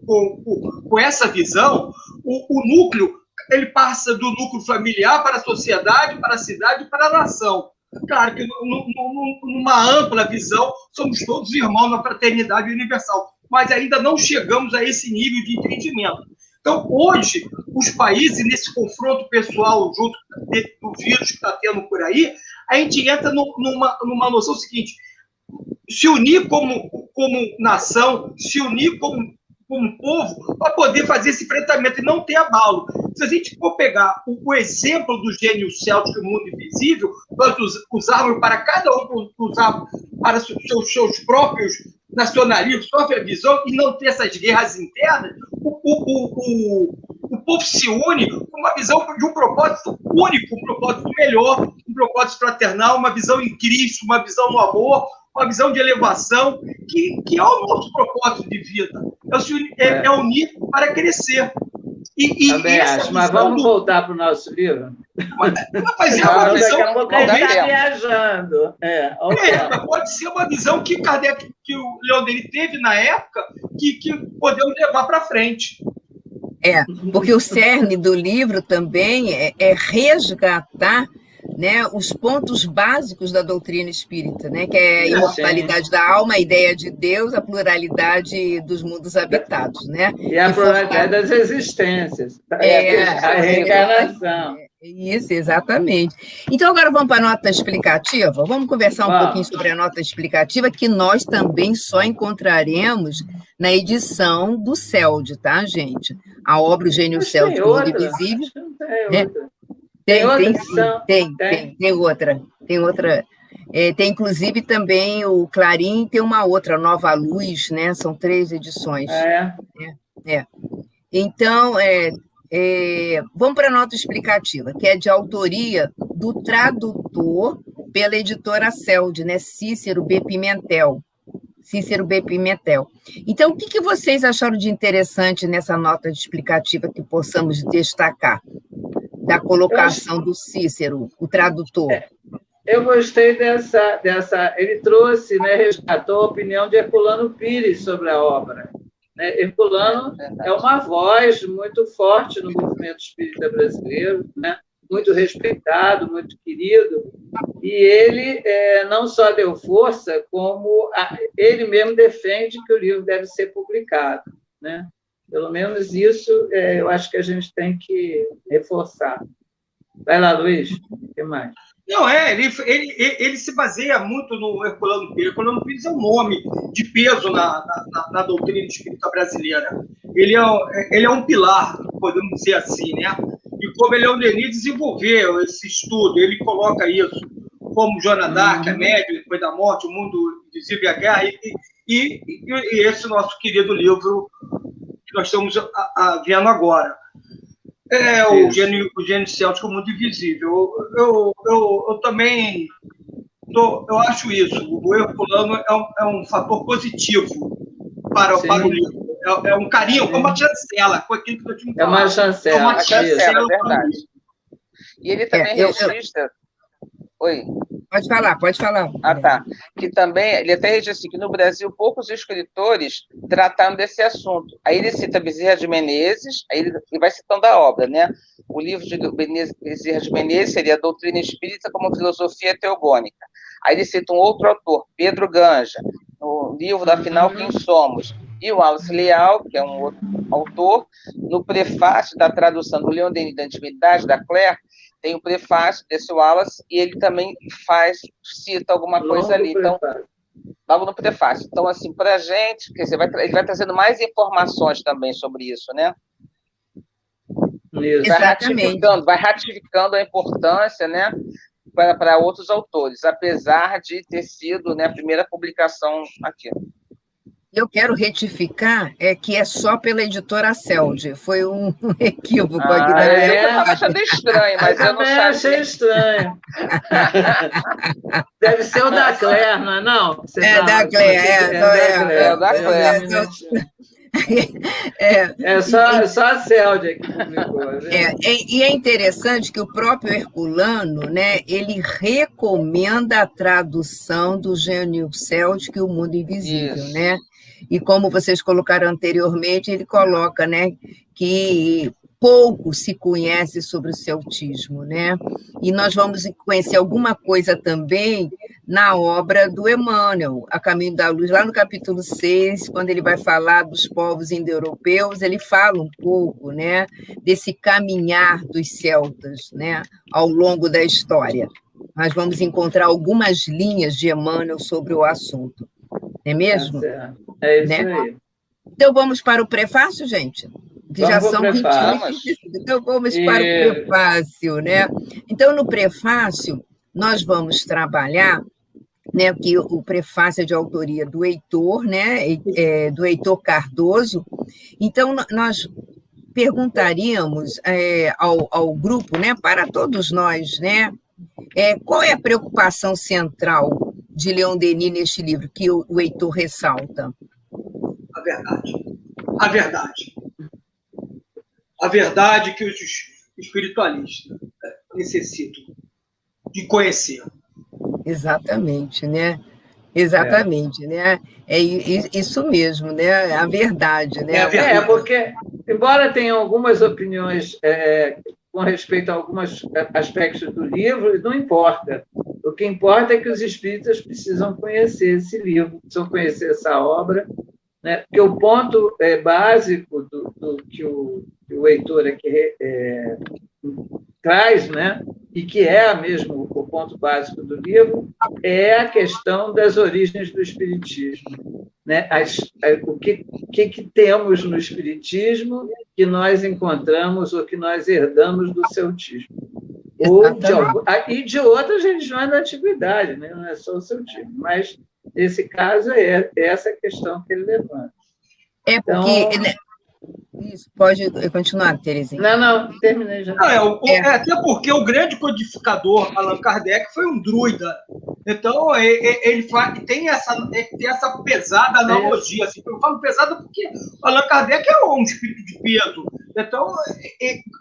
Speaker 3: com essa visão, o núcleo ele passa do núcleo familiar para a sociedade, para a cidade e para a nação. Claro que numa ampla visão somos todos irmãos na fraternidade universal, mas ainda não chegamos a esse nível de entendimento. Então, hoje, os países, nesse confronto pessoal junto do vírus que está tendo por aí, a gente entra numa noção seguinte: se unir como nação, se unir como povo, para poder fazer esse enfrentamento e não ter abalo. Se a gente for pegar o exemplo do gênio céltico e mundo invisível, nós usarmos para cada um usar para seus próprios nacionalismos, própria visão, e não ter essas guerras internas, o povo se une com uma visão de um propósito único, um propósito melhor, um propósito fraternal, uma visão em Cristo, uma visão no amor, uma visão de elevação, que é o nosso propósito de vida. É unir para crescer.
Speaker 4: Também acho, mas vamos voltar para o nosso livro?
Speaker 3: Mas é uma visão...
Speaker 4: Daqui a pouco ele está viajando.
Speaker 3: Pode ser uma visão que Kardec, que o Leon Denis teve na época, que podemos levar para frente.
Speaker 2: Porque o cerne do livro também é resgatar, né, os pontos básicos da doutrina espírita, né, que é a imortalidade da alma, a ideia de Deus, a pluralidade dos mundos habitados, né?
Speaker 4: E a pluralidade das existências, a reencarnação.
Speaker 2: Isso, exatamente. Então, agora vamos para a nota explicativa? Vamos conversar um pouquinho sobre a nota explicativa, que nós também só encontraremos na edição do CELD, tá, gente? A obra O Gênio Céltico e o Mundo Invisível. Tem outra. Tem, inclusive, também o Clarim, tem uma outra, Nova Luz, né? São 3 edições. Então, vamos para a nota explicativa, que é de autoria do tradutor pela editora CELD, né? Cícero B. Pimentel. Então, o que vocês acharam de interessante nessa nota explicativa que possamos destacar da colocação do Cícero, o tradutor?
Speaker 4: Eu gostei dessa... Ele trouxe, né, resgatou a opinião de Herculano Pires sobre a obra, né? Herculano é uma voz muito forte no movimento espírita brasileiro, né? Muito respeitado, muito querido, e ele não só deu força, como ele mesmo defende que o livro deve ser publicado, né? Pelo menos isso eu acho que a gente tem que reforçar. Vai lá, Luiz, o que mais?
Speaker 3: Não, ele se baseia muito no Herculano Pires. Herculano Pires é um nome de peso na doutrina espírita brasileira. Ele é um pilar, podemos dizer assim, né? E como Leon Denis desenvolveu esse estudo, ele coloca isso como Joana d'Arc, a médium, depois da morte, o mundo invisível e a guerra, e esse nosso querido livro que nós estamos vendo agora. O gênio céltico, o mundo invisível. Eu também eu acho isso. O Herculano é um fator positivo para o livro. É um carinho, como uma chancela.
Speaker 4: É uma chancela.
Speaker 5: É uma chancela, é verdade. E ele também registra... Oi.
Speaker 2: Pode falar.
Speaker 5: Ah, tá. Que também, ele até registra assim, que no Brasil poucos escritores trataram desse assunto. Aí ele cita Bezerra de Menezes, aí ele vai citando a obra, né? O livro de Bezerra de Menezes seria A Doutrina Espírita como Filosofia Teogônica. Aí ele cita um outro autor, Pedro Ganja, no livro Afinal Quem Somos. E o Wallace Leal, que é um outro autor, no prefácio da tradução do Leon Denis da Antiguidade, da Clare, tem o prefácio desse Wallace, e ele também cita alguma coisa ali. Então, logo no prefácio. Então, assim, para a gente, quer dizer, ele vai trazendo mais informações também sobre isso, né? Vai ratificando a importância, né, para outros autores, apesar de ter sido, né, a primeira publicação aqui.
Speaker 2: Eu quero retificar que é só pela editora Celde. Foi um equívoco aqui da minha
Speaker 5: parte. Eu estava achando estranho, mas eu não sabia.
Speaker 4: Achei estranho. Deve ser o da Clare, não é não?
Speaker 2: Da Clare.
Speaker 5: É o da Clare.
Speaker 4: Só a Celde que publicou.
Speaker 2: E é interessante que o próprio Herculano, né, ele recomenda a tradução do Gênio Céltico e o Mundo Invisível, né? E como vocês colocaram anteriormente, ele coloca, né, que pouco se conhece sobre o celtismo, né? E nós vamos conhecer alguma coisa também na obra do Emmanuel, A Caminho da Luz, lá no capítulo 6, quando ele vai falar dos povos indo-europeus, ele fala um pouco, né, desse caminhar dos celtas, né, ao longo da história. Nós vamos encontrar algumas linhas de Emmanuel sobre o assunto. Não é mesmo?
Speaker 4: É isso aí.
Speaker 2: Então, vamos para o prefácio, gente? Que já são 20 minutos. Então, vamos para o prefácio, né? Então, no prefácio, nós vamos trabalhar, né, que o prefácio é de autoria do Heitor, né, do Heitor Cardoso. Então, nós perguntaríamos ao grupo, né, para todos nós, né, qual é a preocupação central de Leon Denis neste livro que o Heitor ressalta?
Speaker 3: A verdade. A verdade que os espiritualistas necessitam de conhecer.
Speaker 2: Exatamente, né? Exatamente, né? É isso mesmo, né? A verdade, né?
Speaker 4: Porque, embora tenha algumas opiniões com respeito a alguns aspectos do livro, não importa. O que importa é que os espíritas precisam conhecer esse livro, precisam conhecer essa obra, né? Porque o ponto básico do que o Heitor aqui traz, né? E que é mesmo o ponto básico do livro, é a questão das origens do espiritismo, né? O que temos no espiritismo que nós encontramos ou que nós herdamos do celtismo. E de outras religiões da antiguidade, né? Não é só o celtismo, mas nesse caso é essa questão que ele levanta.
Speaker 2: Porque... Isso, pode continuar, Terezinha.
Speaker 4: Não, terminei já.
Speaker 3: Até porque o grande codificador, Allan Kardec, foi um druida. Então, ele tem essa pesada analogia. Assim, eu falo pesada porque Allan Kardec é um espírito de peso. Então,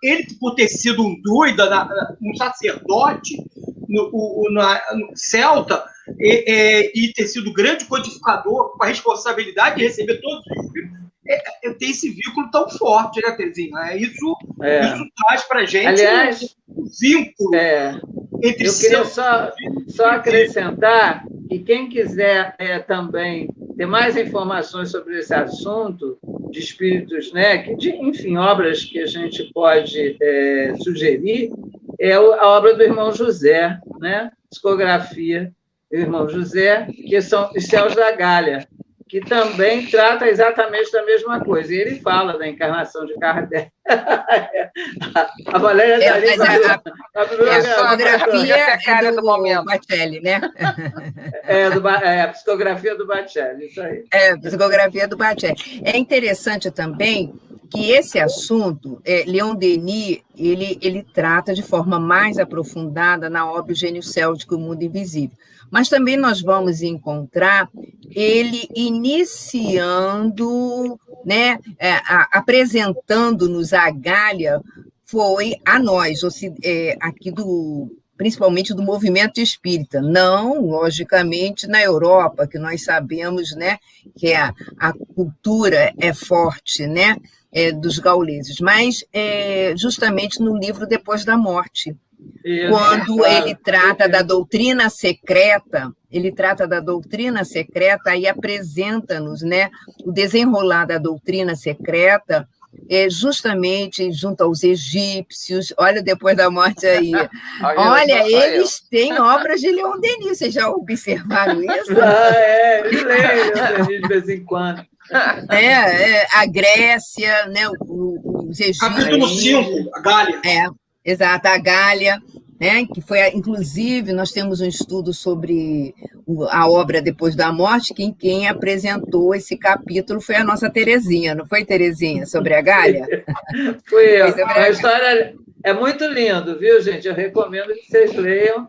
Speaker 3: ele, por ter sido um druida, um sacerdote no celta, e ter sido grande codificador com a responsabilidade de receber todos os espíritos, ter esse vínculo tão forte, né, Terezinha? Isso traz para a gente um vínculo entre
Speaker 4: eu queria só acrescentar que quem quiser também ter mais informações sobre esse assunto de espíritos, né, enfim, obras que a gente pode sugerir, é a obra do irmão José, né, Psicografia do irmão José, que são Os Céus da Galha, que também trata exatamente da mesma coisa. E ele fala da encarnação de Kardec. A Valéria está ali.
Speaker 2: A psicografia é do Bacelli, né?
Speaker 4: A psicografia do Bacelli, isso aí.
Speaker 2: A psicografia do Bacelli. É interessante também que esse assunto, Leon Denis, ele trata de forma mais aprofundada na obra O Gênio Céltico e o Mundo Invisível. Mas também nós vamos encontrar ele iniciando, né, apresentando-nos a Gália, foi a nós, aqui principalmente do movimento espírita, não, logicamente, na Europa, que nós sabemos, né, que a cultura é forte, né, dos gauleses, mas justamente no livro Depois da Morte, quando ele trata da doutrina secreta, aí apresenta-nos, né, o desenrolar da doutrina secreta, justamente junto aos egípcios. Olha, Depois da Morte aí. Olha, eles têm obras de Leon Denis, vocês já observaram isso?
Speaker 4: Eu leio Leon Denis de vez em quando.
Speaker 2: A Grécia, né, os egípcios.
Speaker 3: Capítulo 5, a Gália.
Speaker 2: Exato, a Gália, né, que foi, inclusive, nós temos um estudo sobre a obra Depois da Morte, que quem apresentou esse capítulo foi a nossa Terezinha, não foi, Terezinha, sobre a Gália?
Speaker 4: Fui eu. A história é muito lindo, viu, gente? Eu recomendo que vocês leiam.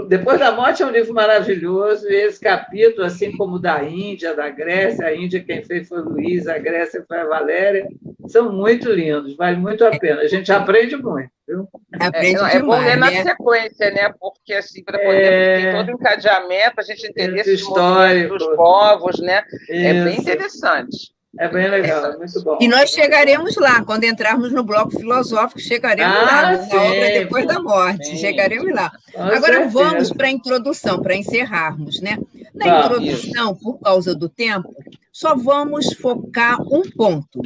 Speaker 4: Depois da Morte é um livro maravilhoso, e esse capítulo, assim como o da Índia, da Grécia, a Índia quem fez foi o Luiz, a Grécia foi a Valéria, são muito lindos, vale muito a pena. A gente aprende muito, viu?
Speaker 5: É bom ler na sequência, né? Porque, assim, para poder ter todo o encadeamento, a gente entender esses movimentos dos povos, né? É bem interessante.
Speaker 4: É bem legal, é muito bom.
Speaker 2: E nós chegaremos lá, quando entrarmos no bloco filosófico, chegaremos lá, na obra Depois da Morte, chegaremos lá. Agora vamos para a introdução, para encerrarmos, né? Na introdução, por causa do tempo, só vamos focar um ponto,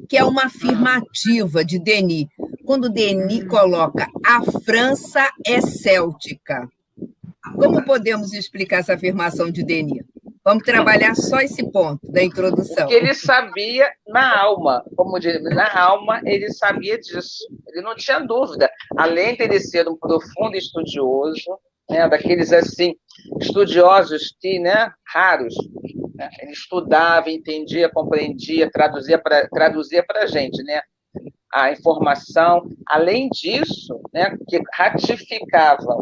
Speaker 2: que é uma afirmativa de Denis, quando Denis coloca a França é céltica. Como podemos explicar essa afirmação de Denis? Vamos trabalhar só esse ponto da introdução.
Speaker 5: Porque ele sabia na alma, como diz, na alma ele sabia disso, ele não tinha dúvida. Além de ele ser um profundo estudioso, né, daqueles assim estudiosos que, né, raros, né, ele estudava, entendia, compreendia, traduzia para a gente, né, a informação. Além disso, né, que ratificava,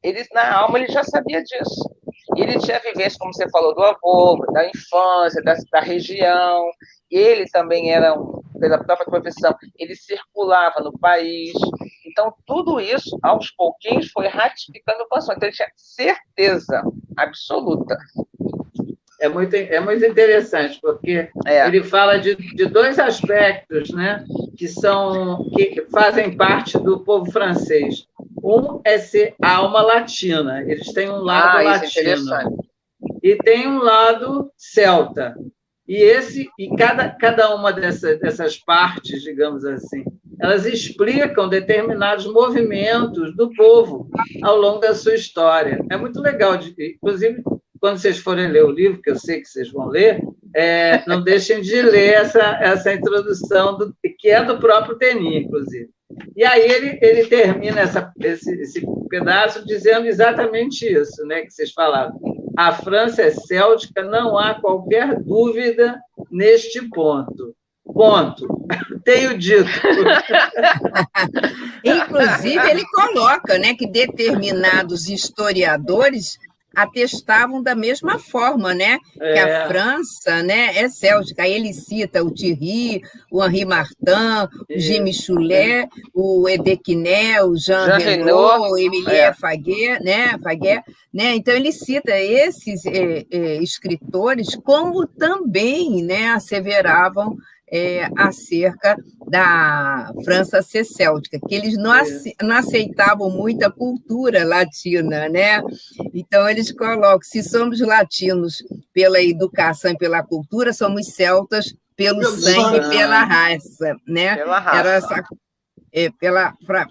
Speaker 5: ele na alma ele já sabia disso. Ele tinha vivência, como você falou, do avô, da infância, da região. Ele também era, pela própria profissão, ele circulava no país. Então, tudo isso, aos pouquinhos, foi ratificando o passado. Então, ele tinha certeza absoluta.
Speaker 4: É muito interessante, porque ele fala de dois aspectos, né, que fazem parte do povo francês. Um é ser alma latina, eles têm um lado latino, e tem um lado celta. E cada uma dessas partes, digamos assim, elas explicam determinados movimentos do povo ao longo da sua história. É muito legal, inclusive, quando vocês forem ler o livro, que eu sei que vocês vão ler, não deixem de ler essa introdução, que é do próprio Denis, inclusive. E aí ele termina esse pedaço dizendo exatamente isso, né, que vocês falaram. A França é céltica, não há qualquer dúvida neste ponto. Ponto. Tenho dito.
Speaker 2: Inclusive, ele coloca, né, que determinados historiadores atestavam da mesma forma, né? Que a França, né, é céltica. Aí ele cita o Thierry, o Henri Martin, o Jean Michelet, o Edequiné, o Jean Reno, o Emilie Faguet, né? Então ele cita esses escritores como também, né, asseveravam acerca da França ser céltica, que eles não aceitavam muita cultura latina, né? Então, eles colocam, se somos latinos pela educação e pela cultura, somos celtas pelo sangue e pela raça, né?
Speaker 5: Pela raça.
Speaker 2: Era essa,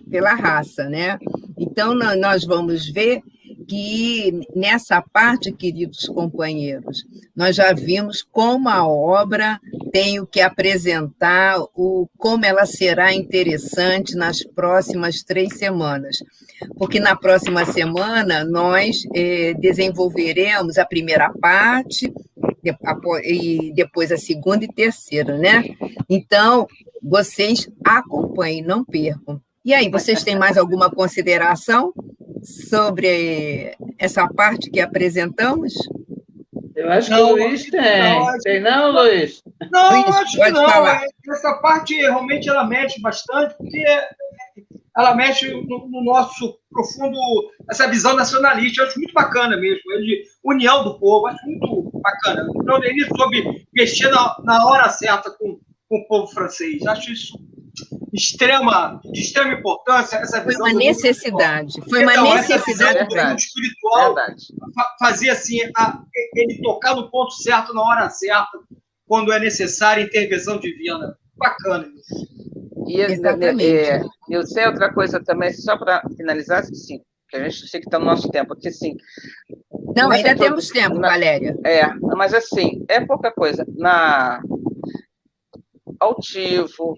Speaker 2: pela raça, né? Então, nós vamos ver que nessa parte, queridos companheiros, nós já vimos como a obra tem o que apresentar, como ela será interessante nas próximas 3 semanas. Porque na próxima semana nós desenvolveremos a primeira parte, e depois a segunda e terceira, né? Então, vocês acompanhem, não percam. E aí, vocês têm mais alguma consideração sobre essa parte que apresentamos?
Speaker 4: Eu acho que o Luiz tem. Tem não, Luiz?
Speaker 3: Não,
Speaker 2: Luiz,
Speaker 3: acho que não. Falar. Essa parte realmente ela mexe bastante, porque ela mexe no nosso profundo, essa visão nacionalista. Eu acho muito bacana mesmo, de união do povo, acho muito bacana. Então, ele soube mexer na hora certa com o povo francês. Acho isso de extrema importância, essa visão.
Speaker 2: Foi uma necessidade. Foi uma necessidade
Speaker 3: do espiritual. Fazer assim, ele tocar no ponto certo, na hora certa, quando é necessária a intervenção divina. Bacana isso.
Speaker 2: Exatamente.
Speaker 5: Eu sei outra coisa também, só para finalizar, sim, que a gente sei que está no nosso tempo, porque sim.
Speaker 2: Não, ainda temos tempo, Valéria.
Speaker 5: Mas assim, é pouca coisa. Na Altivo,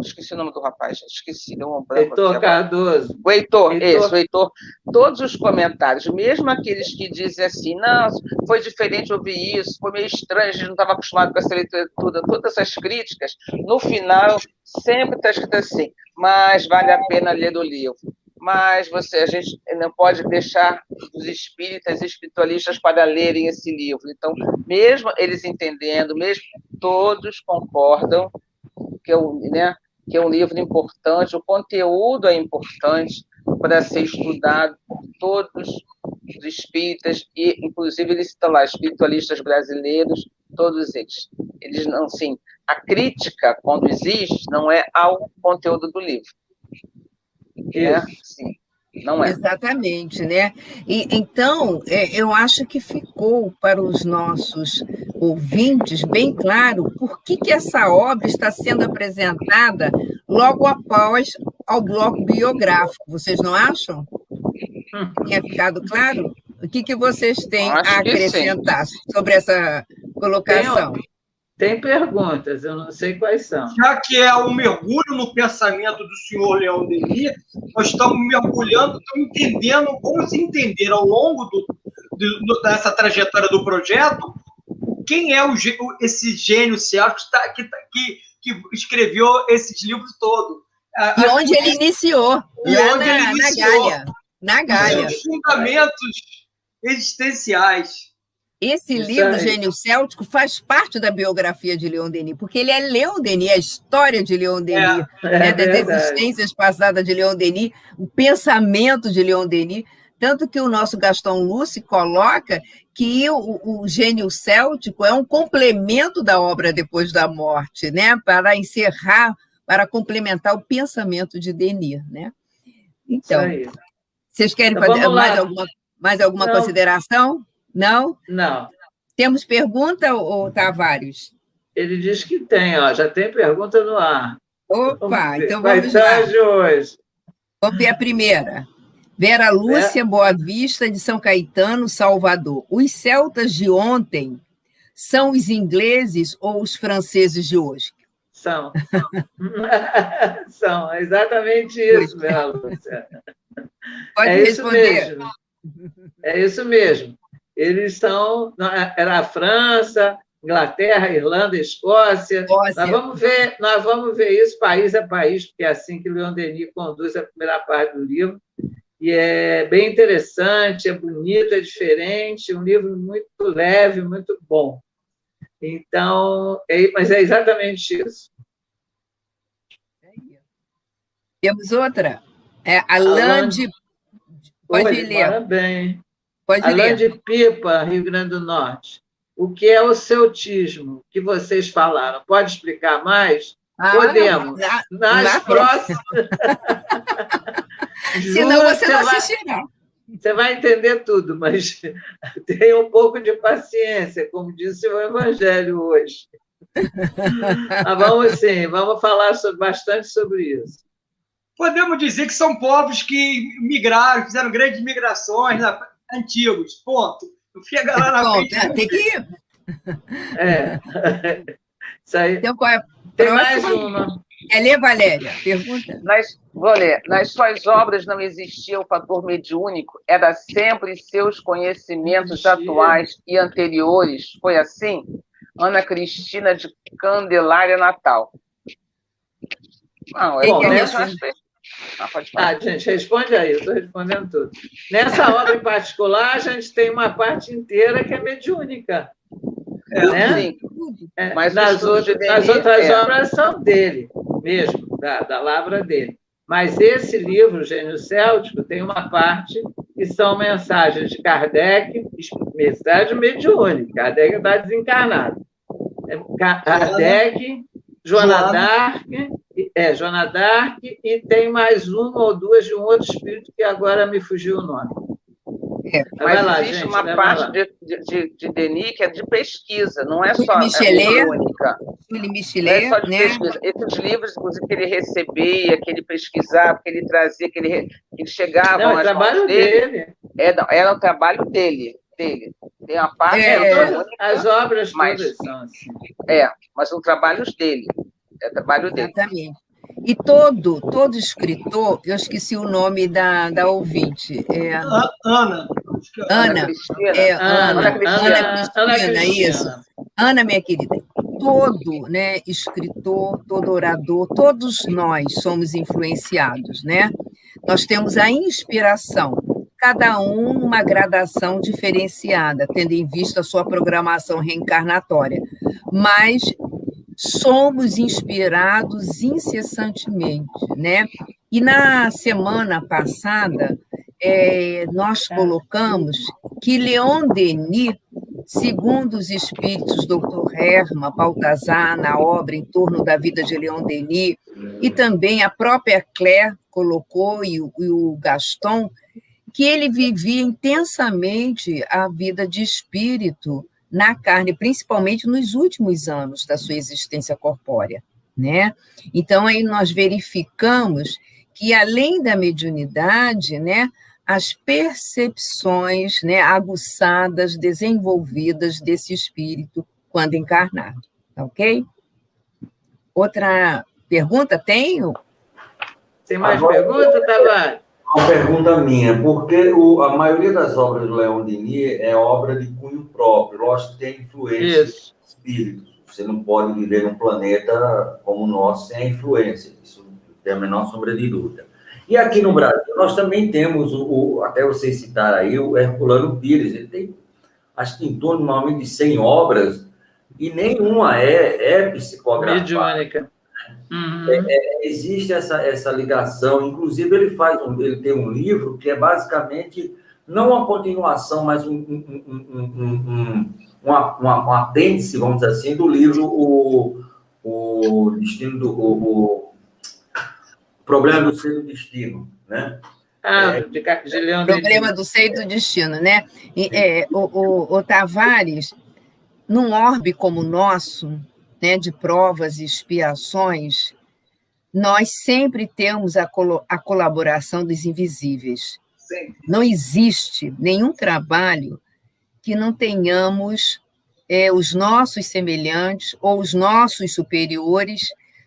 Speaker 5: esqueci o nome do rapaz, esqueci, deu um branco.
Speaker 4: Heitor Cardoso.
Speaker 5: O Heitor. Todos os comentários, mesmo aqueles que dizem assim, não, foi diferente ouvir isso, foi meio estranho, a gente não estava acostumado com essa literatura, todas essas críticas, no final, sempre está escrito assim, mas vale a pena ler o livro. Mas a gente não pode deixar os espíritas e espiritualistas para lerem esse livro. Então, mesmo eles entendendo, mesmo todos concordam que é um livro importante, o conteúdo é importante para ser estudado por todos os espíritas, e inclusive eles estão lá, espiritualistas brasileiros, todos eles. Eles não, sim, a crítica, quando existe, não é ao conteúdo do livro. Sim, não é.
Speaker 2: Exatamente, né? Então, eu acho que ficou para os nossos ouvintes bem claro por que essa obra está sendo apresentada logo após ao bloco biográfico. Vocês não acham? Tinha ficado claro? O que vocês têm a acrescentar sobre essa colocação?
Speaker 4: Tem perguntas, eu não sei quais são.
Speaker 3: Já que é um mergulho no pensamento do senhor Leon Denis, nós estamos mergulhando, estamos entendendo, vamos entender ao longo dessa trajetória do projeto quem é esse gênio céltico que escreveu esses livros todos.
Speaker 2: E onde ele iniciou, na Gália.
Speaker 3: Os fundamentos existenciais.
Speaker 2: Esse livro, Gênio Céltico, faz parte da biografia de Leon Denis, porque ele é Leon Denis, a história de Leon Denis, das existências passadas de Leon Denis, o pensamento de Leon Denis, tanto que o nosso Gaston Luce coloca que o Gênio Céltico é um complemento da obra depois da morte, né? Para encerrar, para complementar o pensamento de Denis, né? Então, vocês querem fazer mais alguma consideração? Não?
Speaker 4: Não.
Speaker 2: Temos pergunta, ou Tavares?
Speaker 4: Ele diz que tem, já tem pergunta no ar.
Speaker 2: Opa, então vamos lá.
Speaker 4: Hoje.
Speaker 2: Vamos ver a primeira. Vera Lúcia Boa Vista, de São Caetano, Salvador. Os celtas de ontem são os ingleses ou os franceses de hoje?
Speaker 4: São. São, é exatamente isso, Vera Lúcia.
Speaker 2: Pode responder.
Speaker 4: É isso mesmo. Eles são... Era a França, Inglaterra, Irlanda, Escócia. Nós vamos ver isso país a país, porque é assim que Leon Denis conduz a primeira parte do livro. e é bem interessante, é bonito, é diferente, um livro muito leve, muito bom. Então, mas é exatamente isso.
Speaker 2: Temos outra? Alain de... Pode ler.
Speaker 4: Parabéns.
Speaker 2: Pode
Speaker 4: Alain
Speaker 2: ler.
Speaker 4: de Pipa, Rio Grande do Norte. O que é o celtismo que vocês falaram? Pode explicar mais? Podemos. Nas próximas.
Speaker 2: Senão você não assistirá.
Speaker 4: Você vai entender tudo, mas tenha um pouco de paciência, como disse o Evangelho hoje. Mas vamos falar bastante sobre isso.
Speaker 3: Podemos dizer que são povos que migraram, fizeram grandes migrações antigos, ponto. Não fica lá na frente.
Speaker 2: Tem que ir.
Speaker 4: Isso aí.
Speaker 2: Então, qual é a
Speaker 4: Tem mais uma.
Speaker 2: Ler, Valéria? Pergunta.
Speaker 5: Vou ler. Nas suas obras não existia o fator mediúnico, era sempre seus conhecimentos atuais e anteriores. Foi assim? Ana Cristina de Candelária, Natal. Não, pode falar.
Speaker 4: Gente, responde aí, eu estou respondendo tudo. Nessa obra em particular, a gente tem uma parte inteira que é mediúnica. Né? Mas as outras obras são dele mesmo, da lavra dele. Mas esse livro, Gênio Céltico, tem uma parte que são mensagens de Kardec, mensagem mediúnica. Kardec está desencarnado. Kardec, Joana d'Arc, e tem mais uma ou duas de um outro espírito que agora me fugiu o nome.
Speaker 5: Mas existe uma parte de Denis que é de pesquisa, não é só única.
Speaker 2: Michelet,
Speaker 5: não é só de pesquisa. Esses livros, inclusive, que ele recebia, que ele pesquisava, que ele trazia, que ele chegava.
Speaker 4: É o trabalho dele.
Speaker 5: Era o trabalho dele. Tem uma parte única,
Speaker 4: as obras todas são assim.
Speaker 5: Mas são trabalhos dele. É trabalho dele.
Speaker 2: Exatamente. E todo escritor, eu esqueci o nome da ouvinte.
Speaker 3: Ana.
Speaker 2: Ana Cristina, isso. Ana, minha querida. Todo, né, escritor, todo orador, todos nós somos influenciados, né? Nós temos a inspiração, cada um numa gradação diferenciada, tendo em vista a sua programação reencarnatória. Mas somos inspirados incessantemente, né? E na semana passada, nós colocamos que Leon Denis, segundo os espíritos Dr. Hermann Balthasar, na obra Em Torno da Vida de Leon Denis, e também a própria Claire colocou, e o Gaston, que ele vivia intensamente a vida de espírito na carne, principalmente nos últimos anos da sua existência corpórea, né? Então, aí nós verificamos que, além da mediunidade, né, as percepções, né, aguçadas, desenvolvidas desse espírito quando encarnado, ok? Outra pergunta, tenho?
Speaker 4: Tem mais perguntas, Tavares?
Speaker 6: Uma pergunta minha, porque a maioria das obras do Leon Denis é obra de cunho próprio, lógico que tem influência de espíritos. Você não pode viver num planeta como o nosso sem a influência, isso não tem a menor sombra de dúvida. E aqui no Brasil, nós também temos, até vocês citaram aí, o Herculano Pires, ele tem, acho que em torno normalmente de 100 obras, e nenhuma é psicografada.
Speaker 4: Mediúnica.
Speaker 6: Existe essa ligação, inclusive ele tem um livro que é basicamente, não uma continuação, mas um apêndice, vamos dizer assim, do livro o Destino o Problema do Seio do Destino, né?
Speaker 2: De Leon Problema do Seio do Destino, né? O Tavares, num orbe como o nosso, né, de provas e expiações, nós sempre temos a colaboração dos invisíveis. Sempre. Não existe nenhum trabalho que não tenhamos os nossos semelhantes ou os nossos superiores,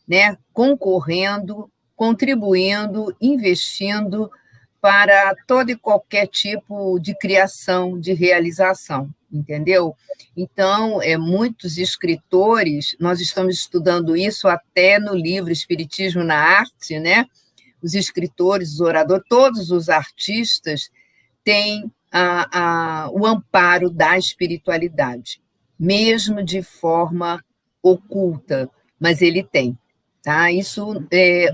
Speaker 2: né, concorrendo, contribuindo, investindo para todo e qualquer tipo de criação, de realização, entendeu? Então, muitos escritores, nós estamos estudando isso até no livro Espiritismo na Arte, né? os escritores, os oradores, todos os artistas têm o amparo da espiritualidade, mesmo de forma oculta, mas ele tem. Tá? Isso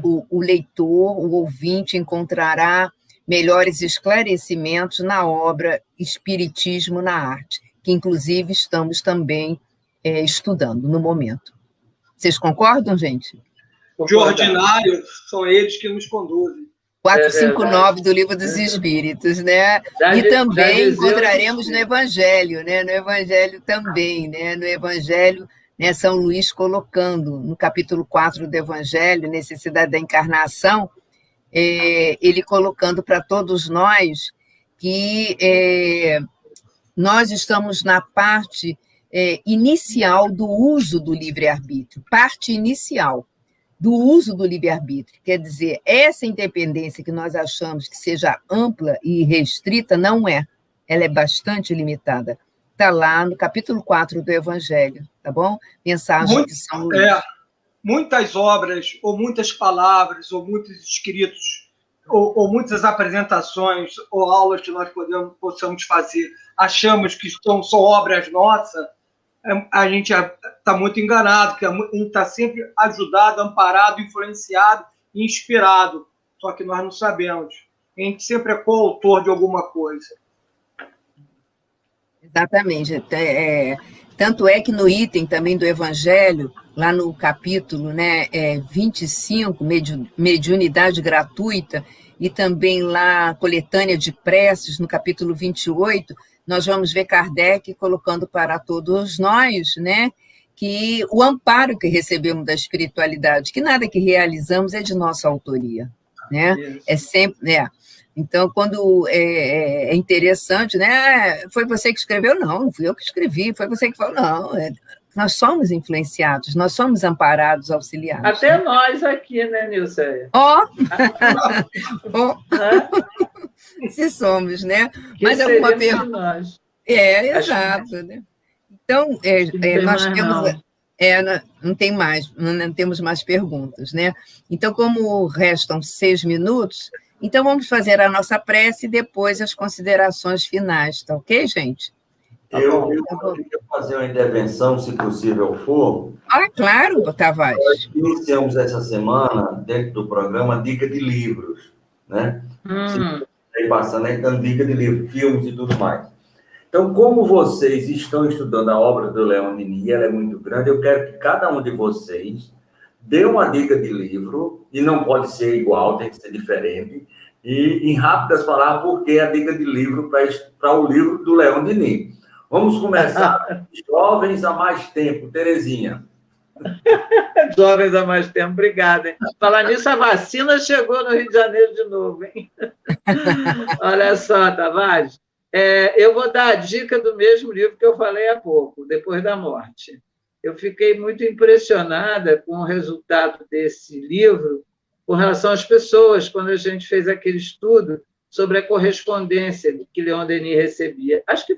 Speaker 2: o leitor, o ouvinte, encontrará melhores esclarecimentos na obra Espiritismo na Arte, que, inclusive, estamos também estudando no momento. Vocês concordam, gente?
Speaker 3: De ordinário, são eles que nos conduzem.
Speaker 2: 459 do Livro dos Espíritos, né? E também encontraremos no Evangelho, né? No Evangelho também, né? No Evangelho, né, São Luís colocando, no capítulo 4 do Evangelho, Necessidade da Encarnação, ele colocando para todos nós que nós estamos na parte inicial do uso do livre-arbítrio, parte inicial do uso do livre-arbítrio. Quer dizer, essa independência que nós achamos que seja ampla e restrita, não é. Ela é bastante limitada. Está lá no capítulo 4 do Evangelho, tá bom? Mensagem de São Luís.
Speaker 3: Muitas obras, ou muitas palavras, ou muitos escritos, ou muitas apresentações, ou aulas que nós possamos fazer, achamos que são obras nossas, a gente está muito enganado, porque a gente está sempre ajudado, amparado, influenciado e inspirado, só que nós não sabemos. A gente sempre é coautor de alguma coisa.
Speaker 2: Exatamente. Tanto é que no item também do Evangelho, lá no capítulo 25, mediunidade gratuita, e também lá coletânea de preces, no capítulo 28, nós vamos ver Kardec colocando para todos nós, né, que o amparo que recebemos da espiritualidade, que nada que realizamos é de nossa autoria, né? É sempre, Então, quando é interessante, né? Foi você que escreveu? Não fui eu que escrevi. Foi você que falou? Não. Nós somos influenciados, nós somos amparados, auxiliados.
Speaker 4: Até nós aqui, né, Nilceia?
Speaker 2: Se somos, né? Mas alguma pergunta. Exato, né? Então, nós temos. Não tem mais, não temos mais perguntas, né? Então, como restam 6 minutos. Então, vamos fazer a nossa prece e depois as considerações finais, tá ok, gente?
Speaker 6: Eu queria fazer uma intervenção, se possível for.
Speaker 2: Claro, Tavares.
Speaker 6: Nós iniciamos essa semana, dentro do programa, dica de livros, né? Aí passando aí dando dica de livros, filmes e tudo mais. Então, como vocês estão estudando a obra do Leon Denis, ela é muito grande, eu quero que cada um de vocês dê uma dica de livro, e não pode ser igual, tem que ser diferente, e em rápidas palavras, por que a dica de livro para o livro do Leon Denis. Vamos começar, Jovens há Mais Tempo, Terezinha.
Speaker 4: Jovens há Mais Tempo, obrigada. Hein? Falar nisso, a vacina chegou no Rio de Janeiro de novo, hein? Olha só, Tavares, eu vou dar a dica do mesmo livro que eu falei há pouco, Depois da Morte. Eu fiquei muito impressionada com o resultado desse livro com relação às pessoas, quando a gente fez aquele estudo sobre a correspondência que Leon Denis recebia. Acho que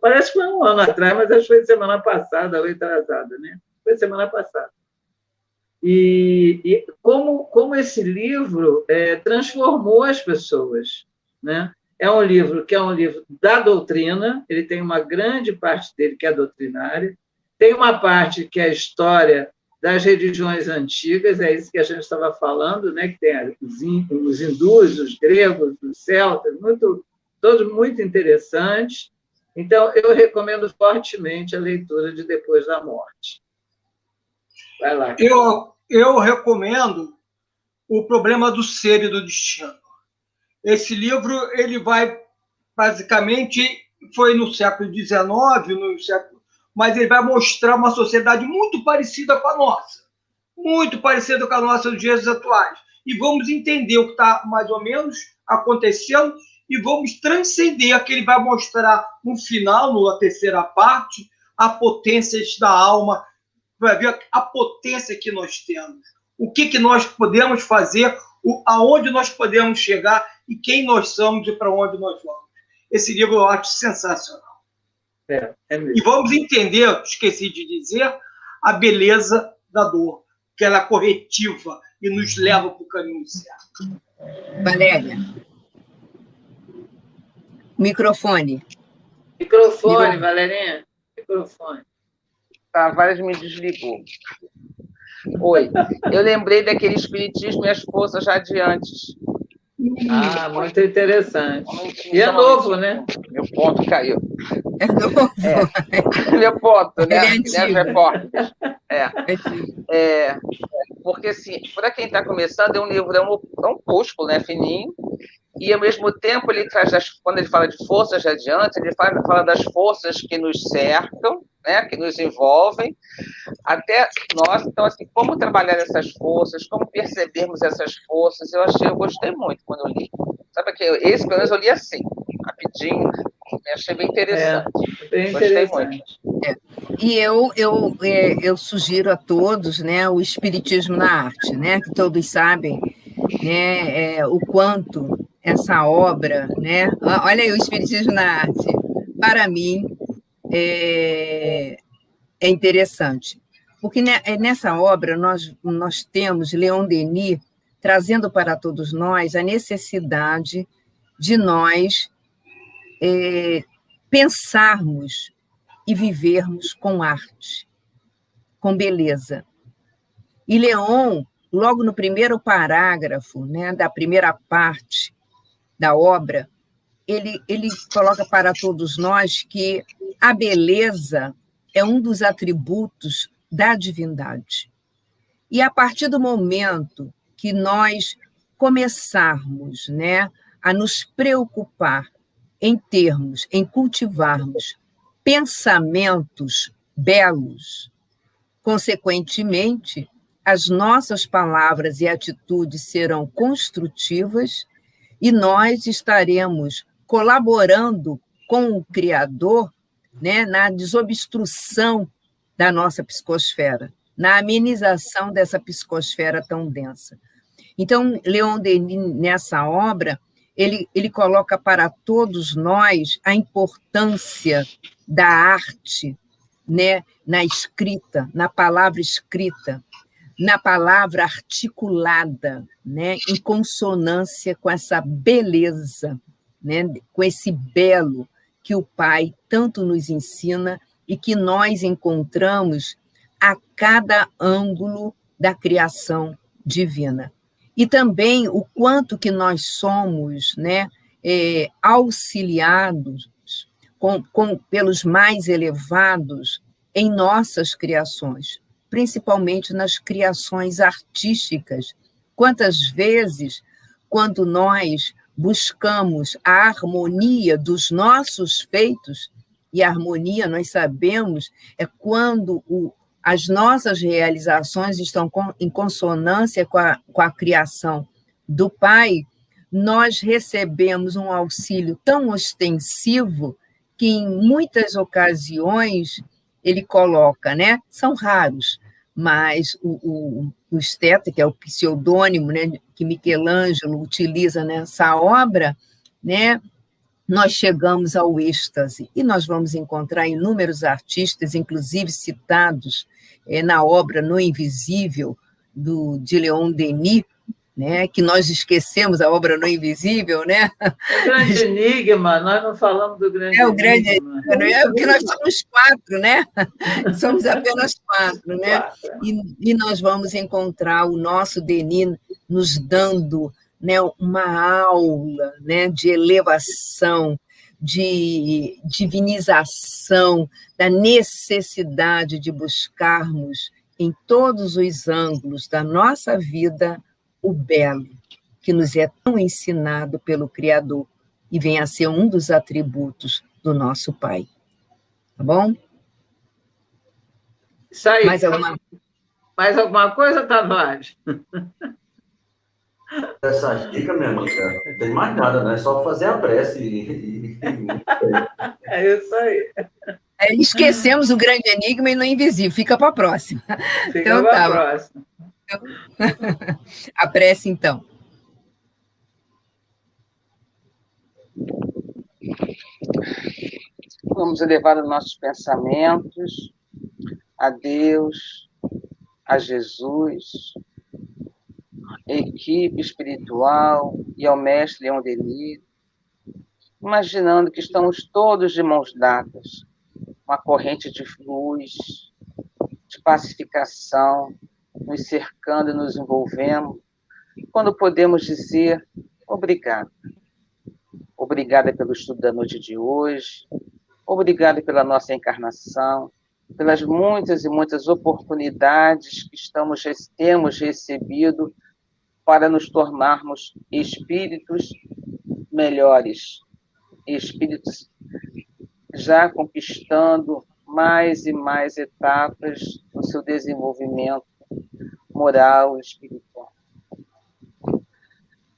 Speaker 4: parece que foi 1 ano atrás, mas acho que foi semana passada, ou atrasada, né? Foi semana passada. E como esse livro transformou as pessoas, né? É um livro que é um livro da doutrina, ele tem uma grande parte dele que é doutrinária, tem uma parte que é a história das religiões antigas, é isso que a gente estava falando, né? Que tem os hindus, os gregos, os celtas, todos muito interessantes. Então, eu recomendo fortemente a leitura de Depois da Morte. Vai lá.
Speaker 3: Eu recomendo O Problema do Ser e do Destino. Esse livro, ele vai, basicamente, foi no século XIX, mas ele vai mostrar uma sociedade muito parecida com a nossa, nos dias atuais. E vamos entender o que está, mais ou menos, acontecendo e vamos transcender, que ele vai mostrar, no final, na terceira parte, a potência da alma, vai ver a potência que nós temos, o que nós podemos fazer, aonde nós podemos chegar e quem nós somos e para onde nós vamos. Esse livro eu acho sensacional.
Speaker 4: É mesmo.
Speaker 3: E vamos entender, esqueci de dizer, a beleza da dor. que ela é corretiva e nos leva para o caminho certo.
Speaker 2: Valéria. Microfone.
Speaker 4: Microfone, Valerinha. Microfone.
Speaker 5: Tavares me desligou. Oi. Eu lembrei daquele espiritismo e as forças radiantes.
Speaker 4: Ah, muito interessante. E é novo, né?
Speaker 5: Meu ponto caiu.
Speaker 2: É novo.
Speaker 5: Meu ponto, né?
Speaker 2: Ele é antigo.
Speaker 5: Porque, assim, para quem está começando, é um livro, é um opúsculo, né? Fininho. E, ao mesmo tempo, ele traz, quando ele fala de forças radiantes, ele fala das forças que nos cercam, né, que nos envolvem, até nós. Então, assim, como trabalhar essas forças, como percebermos essas forças, eu gostei muito quando eu li. Sabe que esse, pelo menos, eu li assim, rapidinho, achei bem interessante.
Speaker 4: Bem
Speaker 5: gostei
Speaker 4: interessante.
Speaker 5: muito.
Speaker 2: E eu sugiro a todos, né, o Espiritismo na Arte, né, que todos sabem, né, o quanto essa obra, né, olha aí o Espiritismo na Arte, para mim é interessante, porque nessa obra nós temos Leon Denis trazendo para todos nós a necessidade de nós pensarmos e vivermos com arte, com beleza. E Leon, logo no primeiro parágrafo, né, da primeira parte da obra, ele coloca para todos nós que a beleza é um dos atributos da divindade. E a partir do momento que nós começarmos, né, a nos preocupar em cultivarmos pensamentos belos, consequentemente, as nossas palavras e atitudes serão construtivas e nós estaremos colaborando com o Criador, né, na desobstrução da nossa psicosfera, na amenização dessa psicosfera tão densa. Então, Leon Denis, nessa obra, ele coloca para todos nós a importância da arte, né, na escrita, na palavra escrita, na palavra articulada, né, em consonância com essa beleza, né, com esse belo que o Pai tanto nos ensina e que nós encontramos a cada ângulo da criação divina. E também o quanto que nós somos, né, auxiliados pelos mais elevados em nossas criações, principalmente nas criações artísticas. Quantas vezes, quando nós buscamos a harmonia dos nossos feitos, e a harmonia, nós sabemos, é quando as nossas realizações estão em consonância com a criação do Pai, nós recebemos um auxílio tão ostensivo que, em muitas ocasiões, ele coloca, né? São raros, mas o esteta, que é o pseudônimo, né, que Michelangelo utiliza nessa obra, né, nós chegamos ao êxtase, e nós vamos encontrar inúmeros artistas, inclusive citados na obra No Invisível, de Leon Denis, né, que nós esquecemos a obra No Invisível, né?
Speaker 4: O grande enigma, nós não falamos do grande enigma.
Speaker 2: É o grande enigma, porque nós somos 4, né? Somos apenas 4, né? E nós vamos encontrar o nosso Denis nos dando, né, uma aula, né, de elevação, de divinização, da necessidade de buscarmos em todos os ângulos da nossa vida o belo, que nos é tão ensinado pelo Criador e vem a ser um dos atributos do nosso Pai. Tá bom?
Speaker 4: Isso aí.
Speaker 2: Mais alguma
Speaker 4: coisa, Tavares?
Speaker 6: Essa dica, minha amiga, não tem mais nada, né? É só fazer a prece.
Speaker 4: É isso aí.
Speaker 2: Esquecemos o grande enigma e no invisível. Fica para a próxima.
Speaker 4: Fica para a próxima.
Speaker 2: A prece, então.
Speaker 5: Vamos elevar os nossos pensamentos a Deus, a Jesus, a equipe espiritual e ao mestre Leon Denis, imaginando que estamos todos de mãos dadas, uma corrente de luz, de pacificação, nos cercando e nos envolvendo, quando podemos dizer obrigado. Obrigada pelo estudo da noite de hoje, obrigada pela nossa encarnação, pelas muitas e muitas oportunidades que temos recebido para nos tornarmos espíritos melhores, espíritos já conquistando mais e mais etapas no seu desenvolvimento moral e espiritual.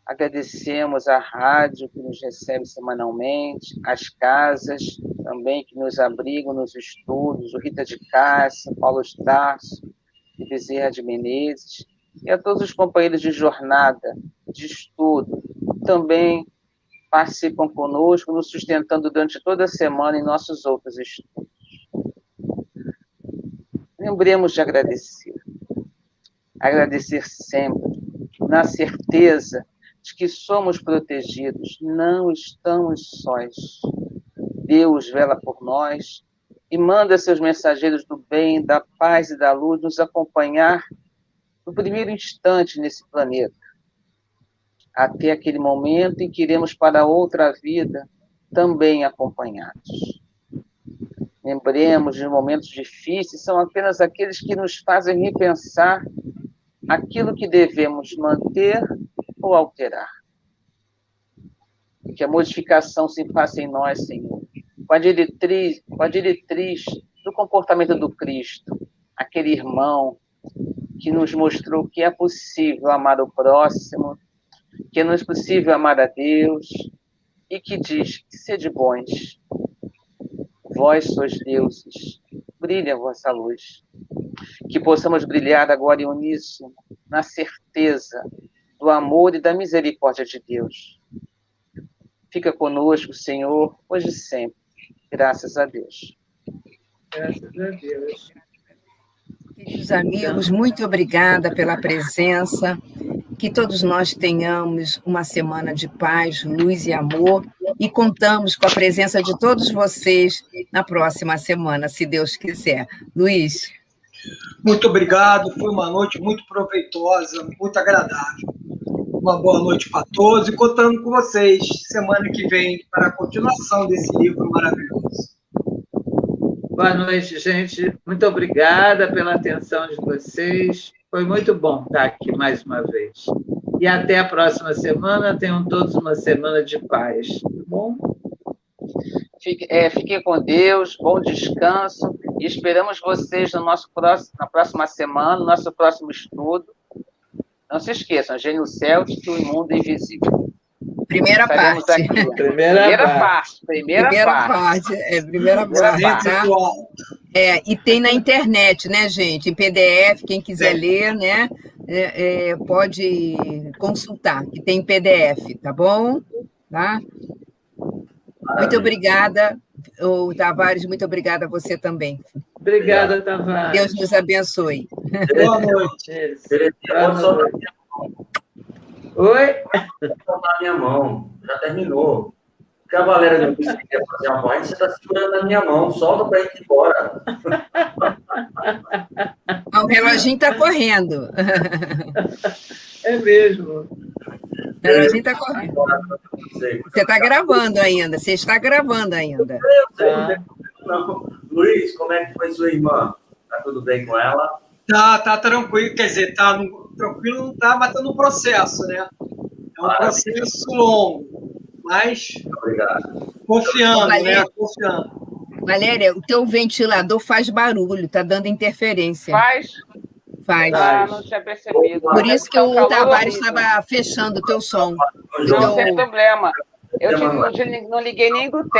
Speaker 5: Agradecemos à rádio que nos recebe semanalmente, às casas também que nos abrigam nos estudos, o Rita de Cássia, Paulo Starso e Bezerra de Menezes, e a todos os companheiros de jornada, de estudo, também participam conosco, nos sustentando durante toda a semana em nossos outros estudos. Lembremos de agradecer. Agradecer sempre, na certeza de que somos protegidos, não estamos sós. Deus vela por nós e manda seus mensageiros do bem, da paz e da luz nos acompanhar no primeiro instante nesse planeta, até aquele momento em que iremos para outra vida também acompanhados. Lembremos de momentos difíceis, são apenas aqueles que nos fazem repensar aquilo que devemos manter ou alterar. Que a modificação se faça em nós, Senhor, com a diretriz do comportamento do Cristo, aquele irmão que nos mostrou que é possível amar o próximo, que é possível amar a Deus, e que diz: sede bons, vós sois deuses, brilha a vossa luz. Que possamos brilhar agora em uníssono, na certeza do amor e da misericórdia de Deus. Fica conosco, Senhor, hoje e sempre. Graças a Deus.
Speaker 4: Graças a Deus.
Speaker 2: Queridos amigos, muito obrigada pela presença. Que todos nós tenhamos uma semana de paz, luz e amor, e contamos com a presença de todos vocês na próxima semana, se Deus quiser. Luiz.
Speaker 3: Muito obrigado, foi uma noite muito proveitosa, muito agradável. Uma boa noite para todos e contando com vocês semana que vem para a continuação desse livro maravilhoso.
Speaker 4: Boa noite, gente. Muito obrigada pela atenção de vocês. Foi muito bom estar aqui mais uma vez. E até a próxima semana. Tenham todos uma semana de paz. Tá bom?
Speaker 5: Fiquem com Deus, bom descanso. E esperamos vocês na próxima semana, no nosso próximo estudo. Não se esqueçam, Gênio Céltico e o Mundo Invisível.
Speaker 2: Primeira parte.
Speaker 5: Primeira parte.
Speaker 2: Tá? E tem na internet, né, gente? Em PDF, quem quiser ler, né? Pode consultar, que tem em PDF, tá bom? Tá? Muito obrigada, Tavares, muito obrigada a você também.
Speaker 4: Obrigada, Tavares.
Speaker 2: Deus nos abençoe.
Speaker 3: Boa noite.
Speaker 4: Oi?
Speaker 6: Vou na minha mão, já terminou. Porque a Valéria não disse que quer fazer uma voz, você está segurando na minha mão, solta para ir embora.
Speaker 2: O reloginho está correndo.
Speaker 4: É mesmo.
Speaker 2: O reloginho está correndo. Você está gravando ainda, você está gravando ainda.
Speaker 6: Eu sei, não. Luiz, como é que foi sua irmã? Está tudo bem com ela?
Speaker 3: Tá tranquilo, quer dizer, tranquilo não tá, mas tá no processo, né? É um processo longo, mas confiando,
Speaker 2: Valéria,
Speaker 3: né? Confiando.
Speaker 2: Valéria, o teu ventilador faz barulho, tá dando interferência. Faz.
Speaker 5: Não tinha percebido.
Speaker 2: Por isso que o Tavares estava fechando o teu som.
Speaker 5: Não tem problema. Eu não liguei nem do teto.